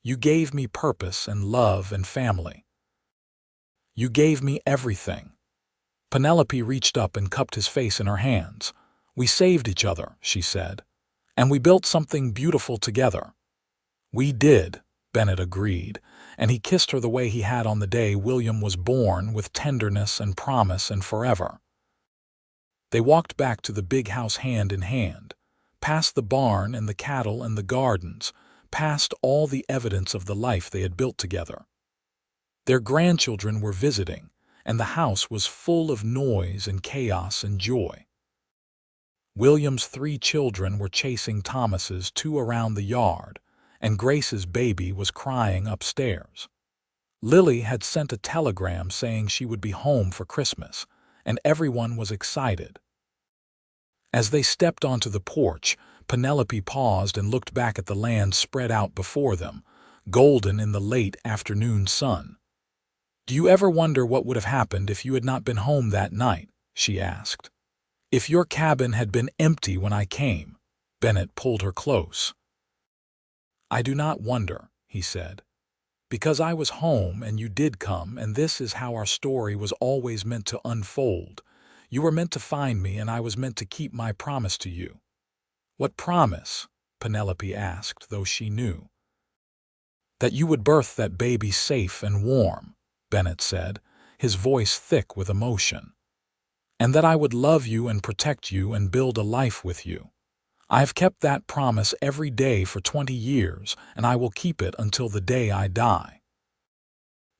You gave me purpose and love and family. You gave me everything. Penelope reached up and cupped his face in her hands. We saved each other, she said. And we built something beautiful together. We did, Bennett agreed, and he kissed her the way he had on the day William was born, with tenderness and promise and forever. They walked back to the big house hand in hand, past the barn and the cattle and the gardens, past all the evidence of the life they had built together. Their grandchildren were visiting, and the house was full of noise and chaos and joy. William's 3 children were chasing Thomas's 2 around the yard, and Grace's baby was crying upstairs. Lily had sent a telegram saying she would be home for Christmas, and everyone was excited. As they stepped onto the porch, Penelope paused and looked back at the land spread out before them, golden in the late afternoon sun. "Do you ever wonder what would have happened if you had not been home that night?" she asked. "If your cabin had been empty when I came?" Bennett pulled her close. "I do not wonder," he said, "because I was home and you did come, and this is how our story was always meant to unfold. You were meant to find me, and I was meant to keep my promise to you." "What promise?" Penelope asked, though she knew. "That you would birth that baby safe and warm," Bennett said, his voice thick with emotion. "And that I would love you and protect you and build a life with you. I have kept that promise every day for 20 years, and I will keep it until the day I die."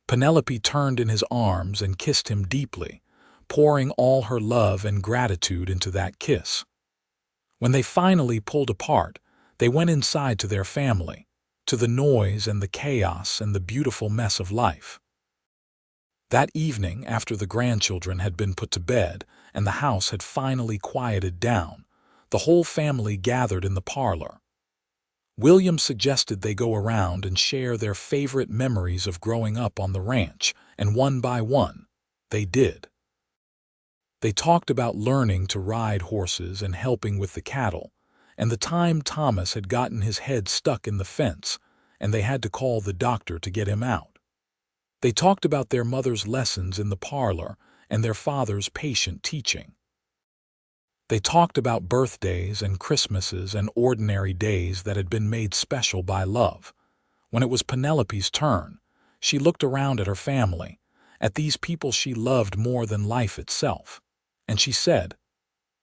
Penelope turned in his arms and kissed him deeply, pouring all her love and gratitude into that kiss. When they finally pulled apart, they went inside to their family, to the noise and the chaos and the beautiful mess of life. That evening, after the grandchildren had been put to bed and the house had finally quieted down, the whole family gathered in the parlor. William suggested they go around and share their favorite memories of growing up on the ranch, and one by one, they did. They talked about learning to ride horses and helping with the cattle, and the time Thomas had gotten his head stuck in the fence, and they had to call the doctor to get him out. They talked about their mother's lessons in the parlor and their father's patient teaching. They talked about birthdays and Christmases and ordinary days that had been made special by love. When it was Penelope's turn, she looked around at her family, at these people she loved more than life itself, and she said,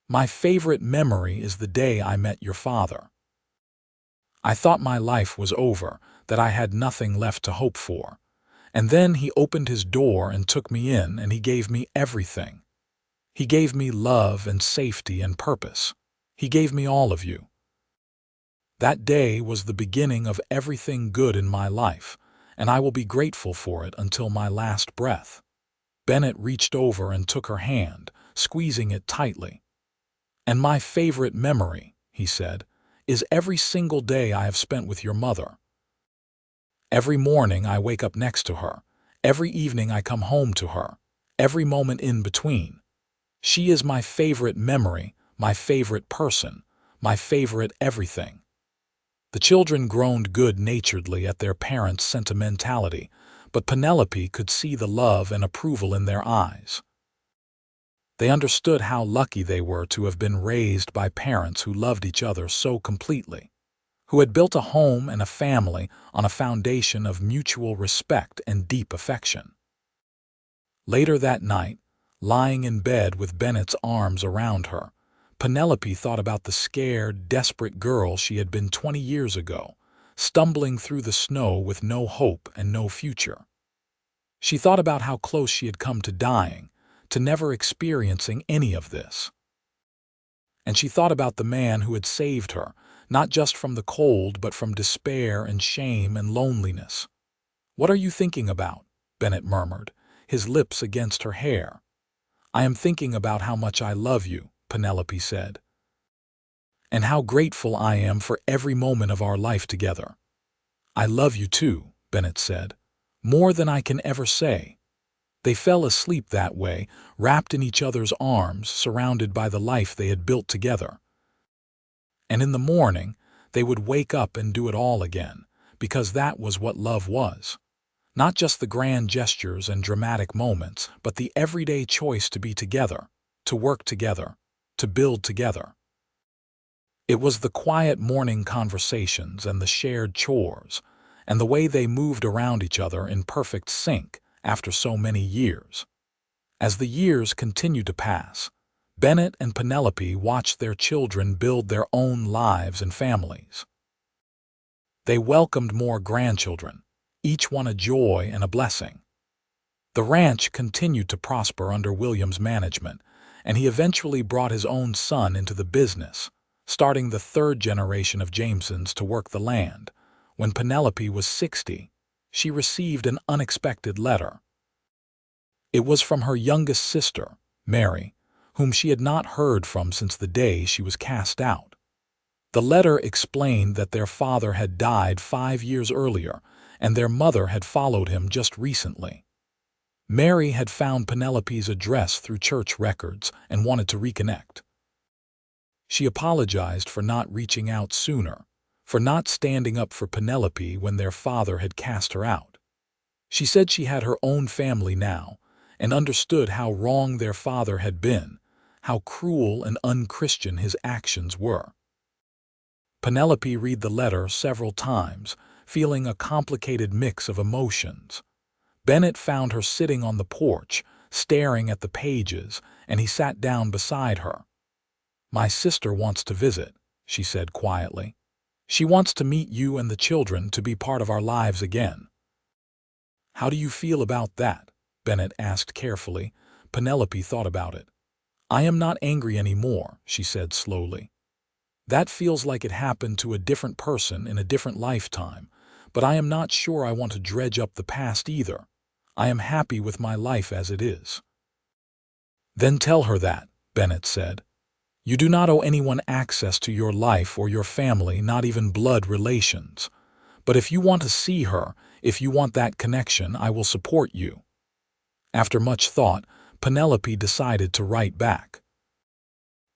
"My favorite memory is the day I met your father. I thought my life was over, that I had nothing left to hope for. And then he opened his door and took me in, and he gave me everything. He gave me love and safety and purpose. He gave me all of you. That day was the beginning of everything good in my life, and I will be grateful for it until my last breath." Bennett reached over and took her hand, squeezing it tightly. "And my favorite memory," he said, "is every single day I have spent with your mother. Every morning I wake up next to her. Every evening I come home to her. Every moment in between. She is my favorite memory, my favorite person, my favorite everything." The children groaned good-naturedly at their parents' sentimentality, but Penelope could see the love and approval in their eyes. They understood how lucky they were to have been raised by parents who loved each other so completely, who had built a home and a family on a foundation of mutual respect and deep affection. Later that night, lying in bed with Bennett's arms around her, Penelope thought about the scared, desperate girl she had been 20 years ago, stumbling through the snow with no hope and no future. She thought about how close she had come to dying, to never experiencing any of this. And she thought about the man who had saved her, not just from the cold but from despair and shame and loneliness. "What are you thinking about?" Bennett murmured, his lips against her hair. "I am thinking about how much I love you," Penelope said. "And how grateful I am for every moment of our life together." "I love you too," Bennett said, "more than I can ever say." They fell asleep that way, wrapped in each other's arms, surrounded by the life they had built together. And in the morning, they would wake up and do it all again, because that was what love was. Not just the grand gestures and dramatic moments, but the everyday choice to be together, to work together, to build together. It was the quiet morning conversations and the shared chores, and the way they moved around each other in perfect sync after so many years. As the years continued to pass, Bennett and Penelope watched their children build their own lives and families. They welcomed more grandchildren, each one a joy and a blessing. The ranch continued to prosper under William's management, and he eventually brought his own son into the business, starting the third generation of Jamesons to work the land. When Penelope was 60, she received an unexpected letter. It was from her youngest sister, Mary, whom she had not heard from since the day she was cast out. The letter explained that their father had died 5 years earlier, and their mother had followed him just recently. Mary had found Penelope's address through church records and wanted to reconnect. She apologized for not reaching out sooner, for not standing up for Penelope when their father had cast her out. She said she had her own family now, and understood how wrong their father had been, how cruel and unchristian his actions were. Penelope read the letter several times, feeling a complicated mix of emotions. Bennett found her sitting on the porch, staring at the pages, and he sat down beside her. "My sister wants to visit," she said quietly. "She wants to meet you and the children, to be part of our lives again." "How do you feel about that?" Bennett asked carefully. Penelope thought about it. "I am not angry anymore," she said slowly. "That feels like it happened to a different person in a different lifetime, but I am not sure I want to dredge up the past either. I am happy with my life as it is." "Then tell her that," Bennett said. "You do not owe anyone access to your life or your family, not even blood relations. But if you want to see her, if you want that connection, I will support you." After much thought, Penelope decided to write back.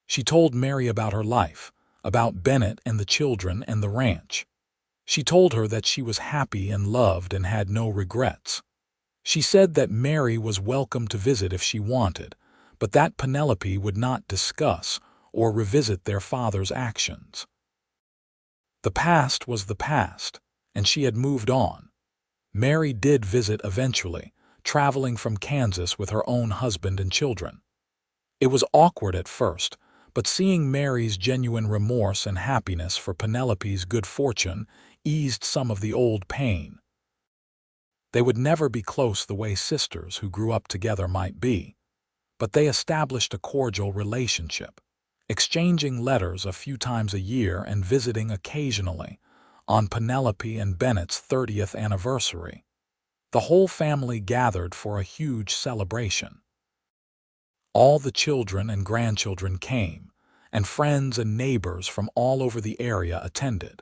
She told Mary about her life, about Bennett and the children and the ranch. She told her that she was happy and loved and had no regrets. She said that Mary was welcome to visit if she wanted, but that Penelope would not discuss or revisit their father's actions. The past was the past, and she had moved on. Mary did visit eventually, traveling from Kansas with her own husband and children. It was awkward at first, but seeing Mary's genuine remorse and happiness for Penelope's good fortune eased some of the old pain. They would never be close the way sisters who grew up together might be, but they established a cordial relationship, exchanging letters a few times a year and visiting occasionally. On Penelope and Bennett's 30th anniversary, the whole family gathered for a huge celebration. All the children and grandchildren came, and friends and neighbors from all over the area attended.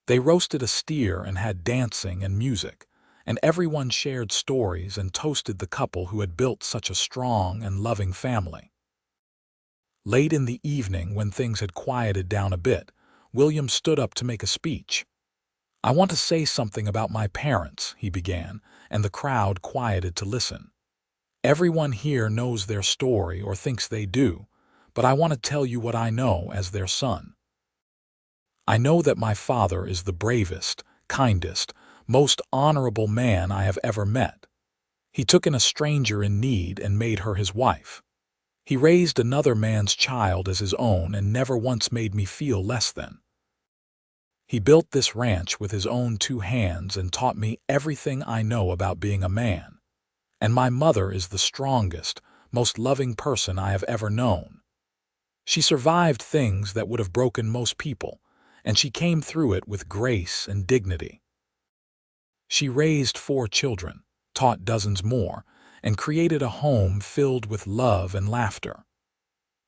They roasted a steer and had dancing and music, and everyone shared stories and toasted the couple who had built such a strong and loving family. Late in the evening, when things had quieted down a bit, William stood up to make a speech. "I want to say something about my parents," he began, and the crowd quieted to listen. "Everyone here knows their story or thinks they do, but I want to tell you what I know as their son. I know that my father is the bravest, kindest, most honorable man I have ever met. He took in a stranger in need and made her his wife. He raised another man's child as his own and never once made me feel less than. He built this ranch with his own 2 hands and taught me everything I know about being a man. And my mother is the strongest, most loving person I have ever known. She survived things that would have broken most people, and she came through it with grace and dignity. She raised 4 children, taught dozens more, and created a home filled with love and laughter.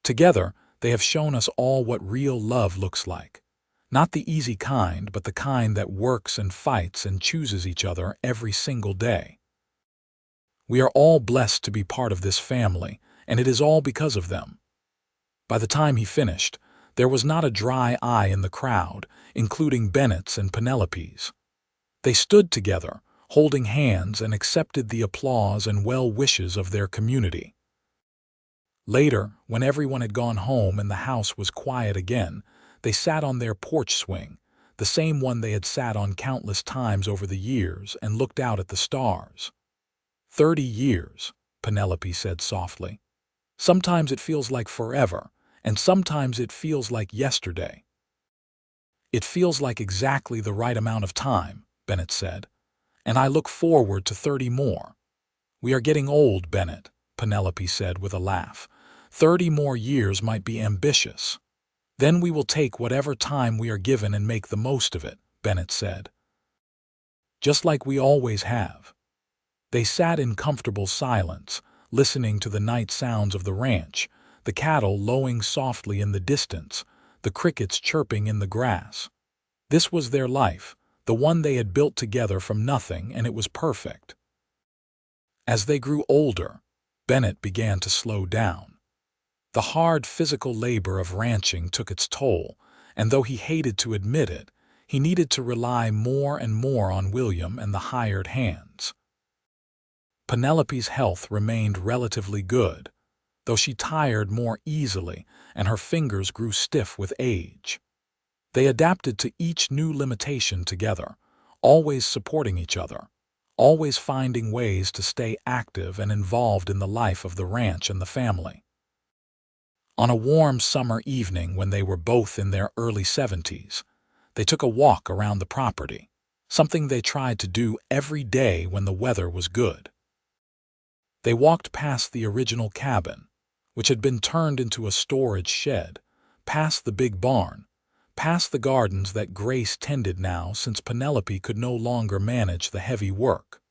Together, they have shown us all what real love looks like. Not the easy kind, but the kind that works and fights and chooses each other every single day." We are all blessed to be part of this family, and it is all because of them." By the time he finished, there was not a dry eye in the crowd, including Bennett's and Penelope's. They stood together, holding hands, and accepted the applause and well wishes of their community. Later, when everyone had gone home and the house was quiet again, they sat on their porch swing, the same one they had sat on countless times over the years, and looked out at the stars. 30 years, Penelope said softly. Sometimes it feels like forever, and sometimes it feels like yesterday. It feels like exactly the right amount of time, Bennett said, and I look forward to 30 more. We are getting old, Bennett, Penelope said with a laugh. 30 more years might be ambitious. Then we will take whatever time we are given and make the most of it, Bennett said. Just like we always have. They sat in comfortable silence, listening to the night sounds of the ranch, the cattle lowing softly in the distance, the crickets chirping in the grass. This was their life, the one they had built together from nothing, and it was perfect. As they grew older, Bennett began to slow down. The hard physical labor of ranching took its toll, and though he hated to admit it, he needed to rely more and more on William and the hired hands. Penelope's health remained relatively good, though she tired more easily and her fingers grew stiff with age. They adapted to each new limitation together, always supporting each other, always finding ways to stay active and involved in the life of the ranch and the family. On a warm summer evening when they were both in their early 70s, they took a walk around the property, something they tried to do every day when the weather was good. They walked past the original cabin, which had been turned into a storage shed, past the big barn, past the gardens that Grace tended now since Penelope could no longer manage the heavy work.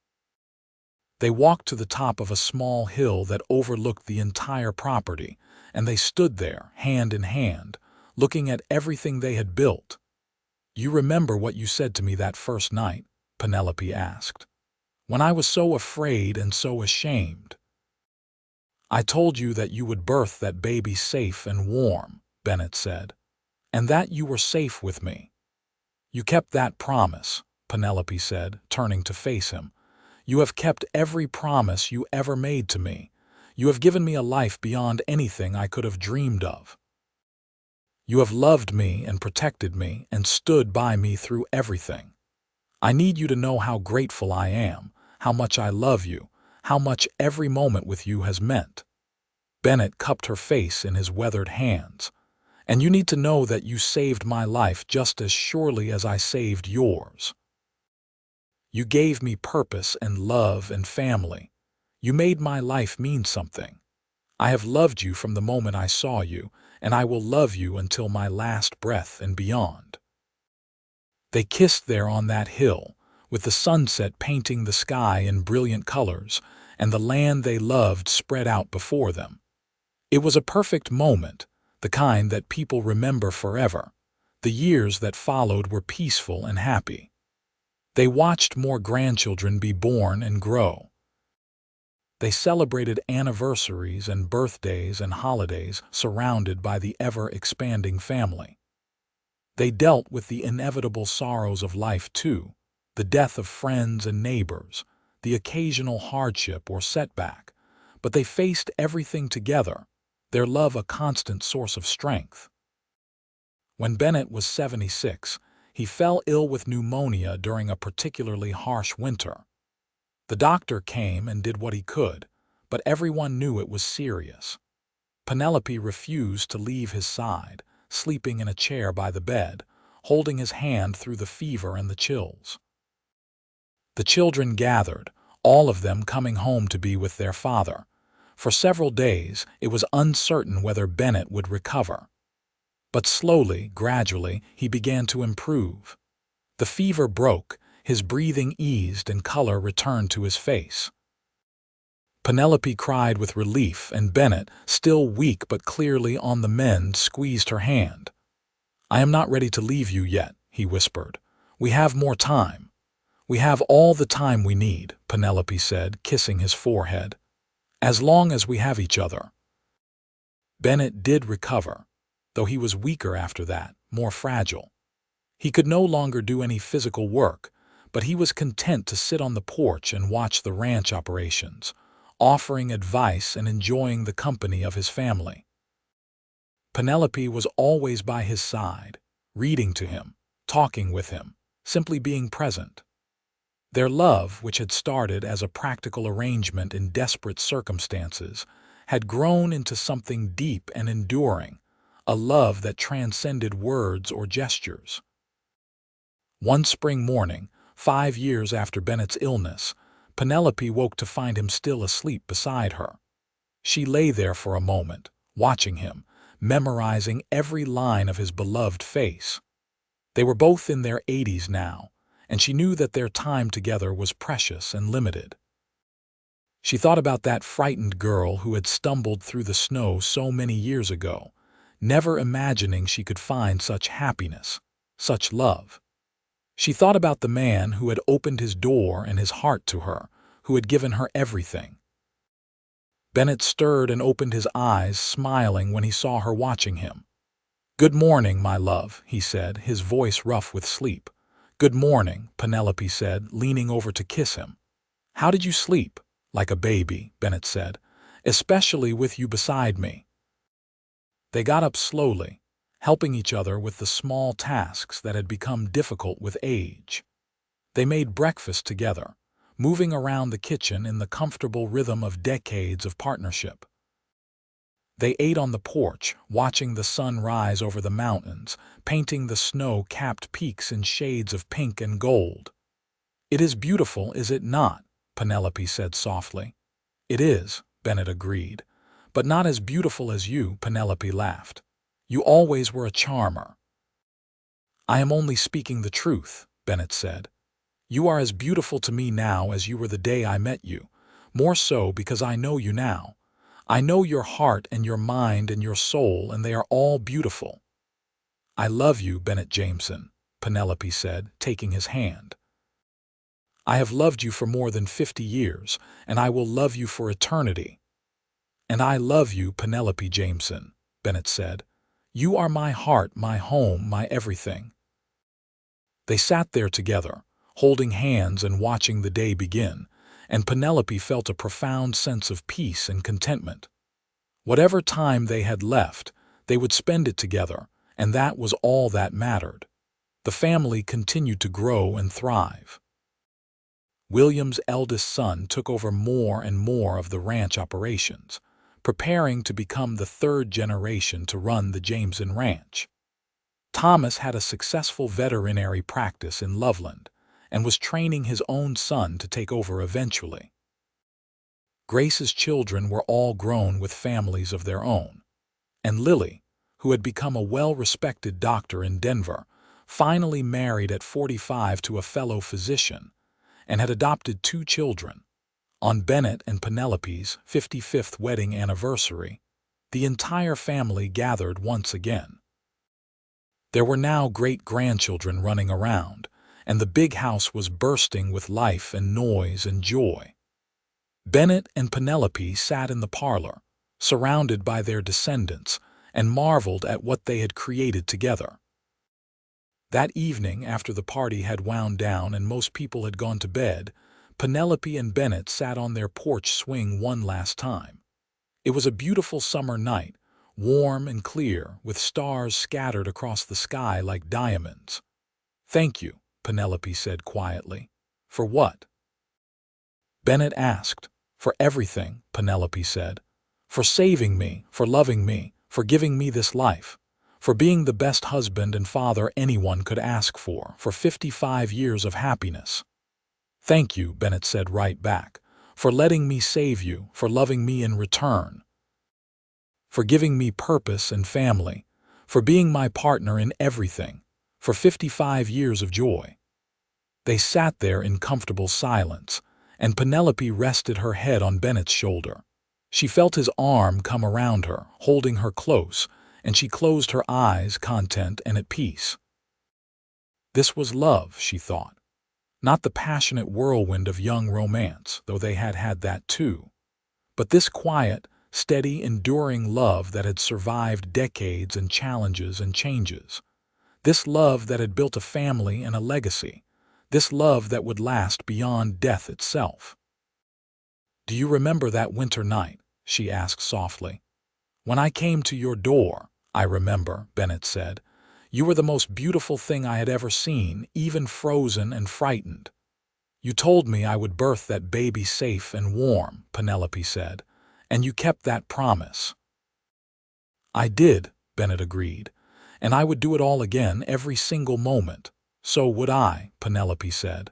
They walked to the top of a small hill that overlooked the entire property, and they stood there, hand in hand, looking at everything they had built. "You remember what you said to me that first night?" Penelope asked. "When I was so afraid and so ashamed." "I told you that you would birth that baby safe and warm," Bennett said, "and that you were safe with me." "You kept that promise," Penelope said, turning to face him. "You have kept every promise you ever made to me. You have given me a life beyond anything I could have dreamed of. You have loved me and protected me and stood by me through everything. I need you to know how grateful I am, how much I love you, how much every moment with you has meant." Bennett cupped her face in his weathered hands. "And you need to know that you saved my life just as surely as I saved yours. You gave me purpose and love and family. You made my life mean something. I have loved you from the moment I saw you, and I will love you until my last breath and beyond." They kissed there on that hill, with the sunset painting the sky in brilliant colors, and the land they loved spread out before them. It was a perfect moment, the kind that people remember forever. The years that followed were peaceful and happy. They watched more grandchildren be born and grow. They celebrated anniversaries and birthdays and holidays surrounded by the ever-expanding family. They dealt with the inevitable sorrows of life too, the death of friends and neighbors, the occasional hardship or setback, but they faced everything together, their love a constant source of strength. When Bennett was 76, he fell ill with pneumonia during a particularly harsh winter. The doctor came and did what he could, but everyone knew it was serious. Penelope refused to leave his side, sleeping in a chair by the bed, holding his hand through the fever and the chills. The children gathered, all of them coming home to be with their father. For several days, it was uncertain whether Bennett would recover. But slowly, gradually, he began to improve. The fever broke, his breathing eased, and color returned to his face. Penelope cried with relief, and Bennett, still weak but clearly on the mend, squeezed her hand. "I am not ready to leave you yet," he whispered. "We have more time. We have all the time we need, Penelope said, kissing his forehead. As long as we have each other. Bennett did recover, though he was weaker after that, more fragile. He could no longer do any physical work, but he was content to sit on the porch and watch the ranch operations, offering advice and enjoying the company of his family. Penelope was always by his side, reading to him, talking with him, simply being present. Their love, which had started as a practical arrangement in desperate circumstances, had grown into something deep and enduring, a love that transcended words or gestures. One spring morning, 5 years after Bennett's illness, Penelope woke to find him still asleep beside her. She lay there for a moment, watching him, memorizing every line of his beloved face. They were both in their 80s now, and she knew that their time together was precious and limited. She thought about that frightened girl who had stumbled through the snow so many years ago, never imagining she could find such happiness, such love. She thought about the man who had opened his door and his heart to her, who had given her everything. Bennett stirred and opened his eyes, smiling when he saw her watching him. "Good morning, my love," he said, his voice rough with sleep. "Good morning," Penelope said, leaning over to kiss him. "How did you sleep?" "Like a baby," Bennett said, "especially with you beside me." They got up slowly, helping each other with the small tasks that had become difficult with age. They made breakfast together, moving around the kitchen in the comfortable rhythm of decades of partnership. They ate on the porch, watching the sun rise over the mountains, painting the snow-capped peaks in shades of pink and gold. "It is beautiful, is it not?" Penelope said softly. "It is," Bennett agreed. "But not as beautiful as you," Penelope laughed. "You always were a charmer." "I am only speaking the truth," Bennett said. "You are as beautiful to me now as you were the day I met you, more so because I know you now. I know your heart and your mind and your soul, and they are all beautiful." "I love you, Bennett Jameson," Penelope said, taking his hand. "I have loved you for more than 50 years, and I will love you for eternity." "And I love you, Penelope Jameson," Bennett said. "You are my heart, my home, my everything." They sat there together, holding hands and watching the day begin, and Penelope felt a profound sense of peace and contentment. Whatever time they had left, they would spend it together, and that was all that mattered. The family continued to grow and thrive. William's eldest son took over more and more of the ranch operations, preparing to become the third generation to run the Jameson Ranch. Thomas had a successful veterinary practice in Loveland and was training his own son to take over eventually. Grace's children were all grown with families of their own, and Lily, who had become a well-respected doctor in Denver, finally married at 45 to a fellow physician and had adopted 2 children. On Bennett and Penelope's 55th wedding anniversary, the entire family gathered once again. There were now great-grandchildren running around, and the big house was bursting with life and noise and joy. Bennett and Penelope sat in the parlor, surrounded by their descendants, and marveled at what they had created together. That evening, after the party had wound down and most people had gone to bed, Penelope and Bennett sat on their porch swing one last time. It was a beautiful summer night, warm and clear, with stars scattered across the sky like diamonds. "Thank you," Penelope said quietly. "For what?" Bennett asked. "For everything," Penelope said. "For saving me, for loving me, for giving me this life, for being the best husband and father anyone could ask for 55 years of happiness." "Thank you," Bennett said right back, "for letting me save you, for loving me in return, for giving me purpose and family, for being my partner in everything, for 55 years of joy." They sat there in comfortable silence, and Penelope rested her head on Bennett's shoulder. She felt his arm come around her, holding her close, and she closed her eyes, content and at peace. This was love, she thought. Not the passionate whirlwind of young romance, though they had had that too, but this quiet, steady, enduring love that had survived decades and challenges and changes. This love that had built a family and a legacy. This love that would last beyond death itself. "Do you remember that winter night?" she asked softly. "When I came to your door." "I remember," Bennett said. "You were the most beautiful thing I had ever seen, even frozen and frightened." "You told me I would birth that baby safe and warm," Penelope said, "and you kept that promise." "I did," Bennett agreed, "and I would do it all again every single moment." "So would I," Penelope said.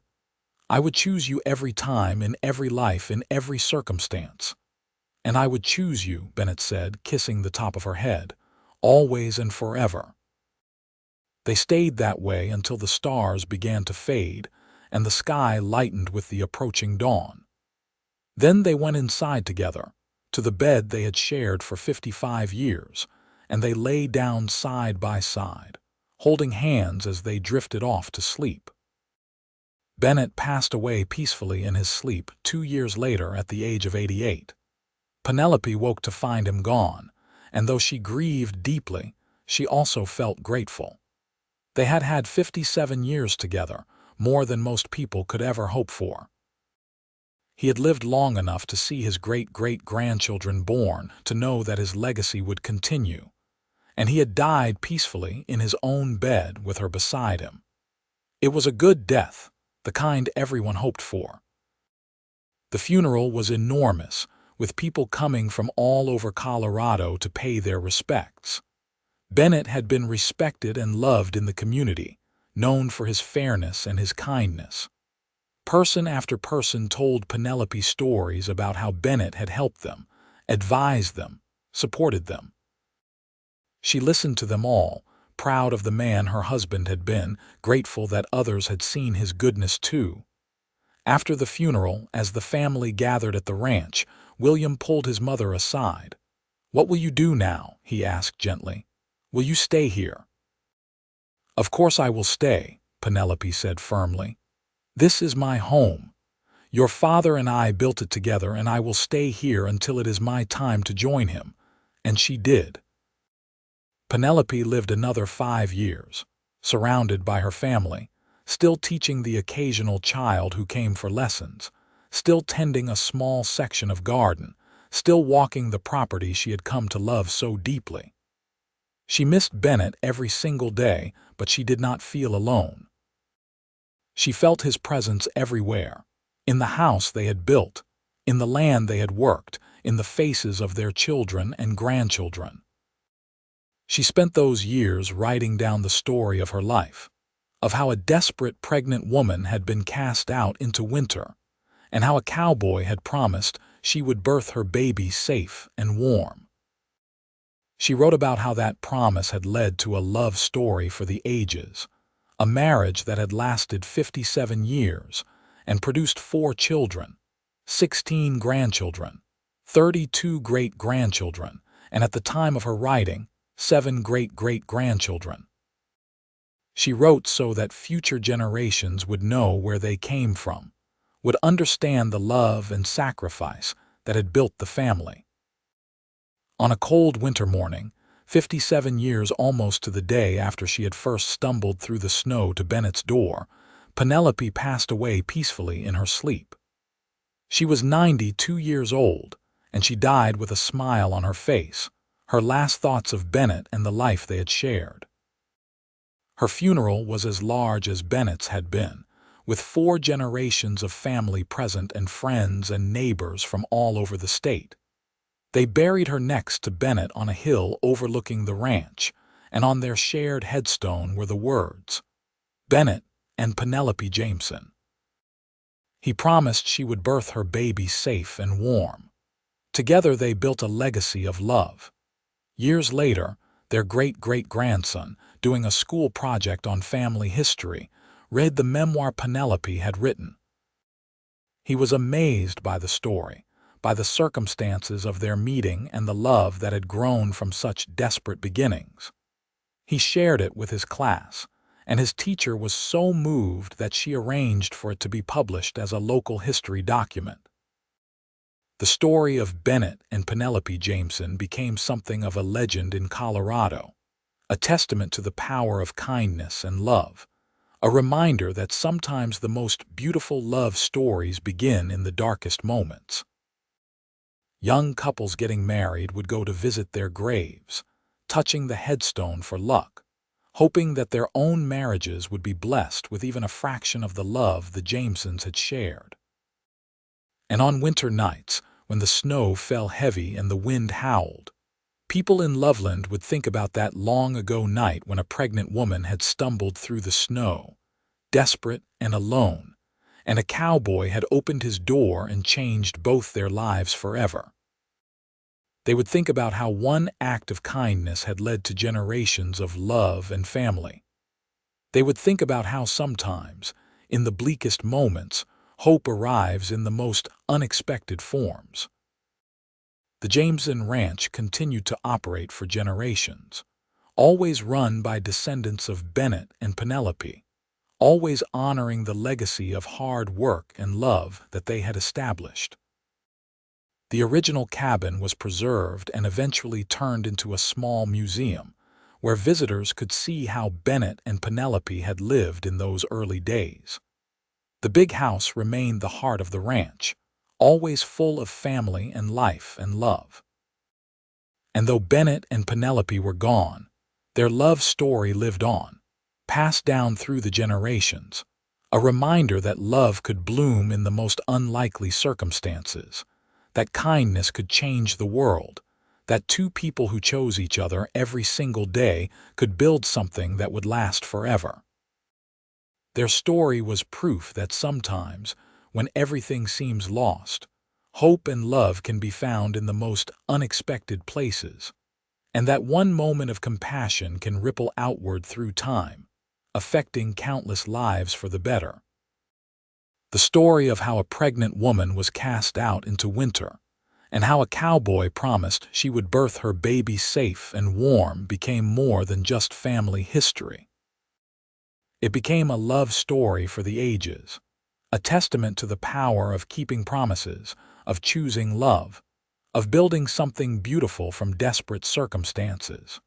"I would choose you every time, in every life, in every circumstance." "And I would choose you," Bennett said, kissing the top of her head, "always and forever." They stayed that way until the stars began to fade and the sky lightened with the approaching dawn. Then they went inside together, to the bed they had shared for 55 years, and they lay down side by side, holding hands as they drifted off to sleep. Bennett passed away peacefully in his sleep 2 years later at the age of 88. Penelope woke to find him gone, and though she grieved deeply, she also felt grateful. They had had 57 years together, more than most people could ever hope for. He had lived long enough to see his great-great-grandchildren born, to know that his legacy would continue. And he had died peacefully in his own bed with her beside him. It was a good death, the kind everyone hoped for. The funeral was enormous, with people coming from all over Colorado to pay their respects. Bennett had been respected and loved in the community, known for his fairness and his kindness. Person after person told Penelope stories about how Bennett had helped them, advised them, supported them. She listened to them all, proud of the man her husband had been, grateful that others had seen his goodness too. After the funeral, as the family gathered at the ranch, William pulled his mother aside. "What will you do now?" he asked gently. "Will you stay here?" "Of course I will stay," Penelope said firmly. "This is my home. Your father and I built it together, and I will stay here until it is my time to join him." And she did. Penelope lived another 5 years, surrounded by her family, still teaching the occasional child who came for lessons, still tending a small section of garden, still walking the property she had come to love so deeply. She missed Bennett every single day, but she did not feel alone. She felt his presence everywhere, in the house they had built, in the land they had worked, in the faces of their children and grandchildren. She spent those years writing down the story of her life, of how a desperate pregnant woman had been cast out into winter, and how a cowboy had promised she would birth her baby safe and warm. She wrote about how that promise had led to a love story for the ages, a marriage that had lasted 57 years and produced 4 children, 16 grandchildren, 32 great-grandchildren, and at the time of her writing, 7 great-great-grandchildren. She wrote so that future generations would know where they came from, would understand the love and sacrifice that had built the family. On a cold winter morning, 57 years almost to the day after she had first stumbled through the snow to Bennett's door, Penelope passed away peacefully in her sleep. She was 92 years old, and she died with a smile on her face, her last thoughts of Bennett and the life they had shared. Her funeral was as large as Bennett's had been, with 4 generations of family present and friends and neighbors from all over the state. They buried her next to Bennett on a hill overlooking the ranch, and on their shared headstone were the words, "Bennett and Penelope Jameson." He promised she would birth her baby safe and warm. Together they built a legacy of love. Years later, their great-great-grandson, doing a school project on family history, read the memoir Penelope had written. He was amazed by the story, by the circumstances of their meeting and the love that had grown from such desperate beginnings. He shared it with his class, and his teacher was so moved that she arranged for it to be published as a local history document. The story of Bennett and Penelope Jameson became something of a legend in Colorado, a testament to the power of kindness and love, a reminder that sometimes the most beautiful love stories begin in the darkest moments. Young couples getting married would go to visit their graves, touching the headstone for luck, hoping that their own marriages would be blessed with even a fraction of the love the Jamesons had shared. And on winter nights, when the snow fell heavy and the wind howled, people in Loveland would think about that long-ago night when a pregnant woman had stumbled through the snow, desperate and alone, and a cowboy had opened his door and changed both their lives forever. They would think about how one act of kindness had led to generations of love and family. They would think about how sometimes, in the bleakest moments, hope arrives in the most unexpected forms. The Jameson Ranch continued to operate for generations, always run by descendants of Bennett and Penelope, always honoring the legacy of hard work and love that they had established. The original cabin was preserved and eventually turned into a small museum, where visitors could see how Bennett and Penelope had lived in those early days. The big house remained the heart of the ranch, always full of family and life and love. And though Bennett and Penelope were gone, their love story lived on, passed down through the generations, a reminder that love could bloom in the most unlikely circumstances, that kindness could change the world, that two people who chose each other every single day could build something that would last forever. Their story was proof that sometimes, when everything seems lost, hope and love can be found in the most unexpected places, and that one moment of compassion can ripple outward through time, affecting countless lives for the better. The story of how a pregnant woman was cast out into winter, and how a cowboy promised she would birth her baby safe and warm became more than just family history. It became a love story for the ages, a testament to the power of keeping promises, of choosing love, of building something beautiful from desperate circumstances.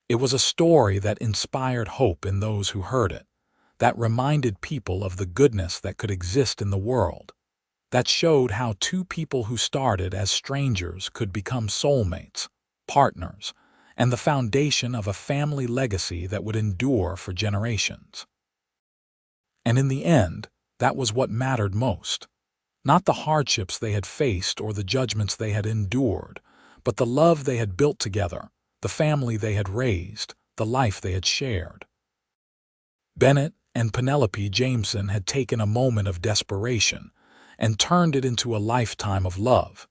It was a story that inspired hope in those who heard it, that reminded people of the goodness that could exist in the world, that showed how two people who started as strangers could become soulmates, partners, and the foundation of a family legacy that would endure for generations. And in the end, that was what mattered most. Not the hardships they had faced or the judgments they had endured, but the love they had built together, the family they had raised, the life they had shared. Bennett and Penelope Jameson had taken a moment of desperation and turned it into a lifetime of love,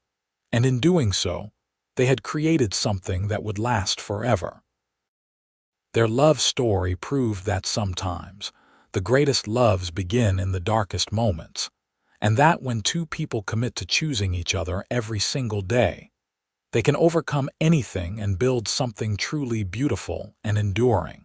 and in doing so, they had created something that would last forever. Their love story proved that sometimes the greatest loves begin in the darkest moments, and that when two people commit to choosing each other every single day, they can overcome anything and build something truly beautiful and enduring.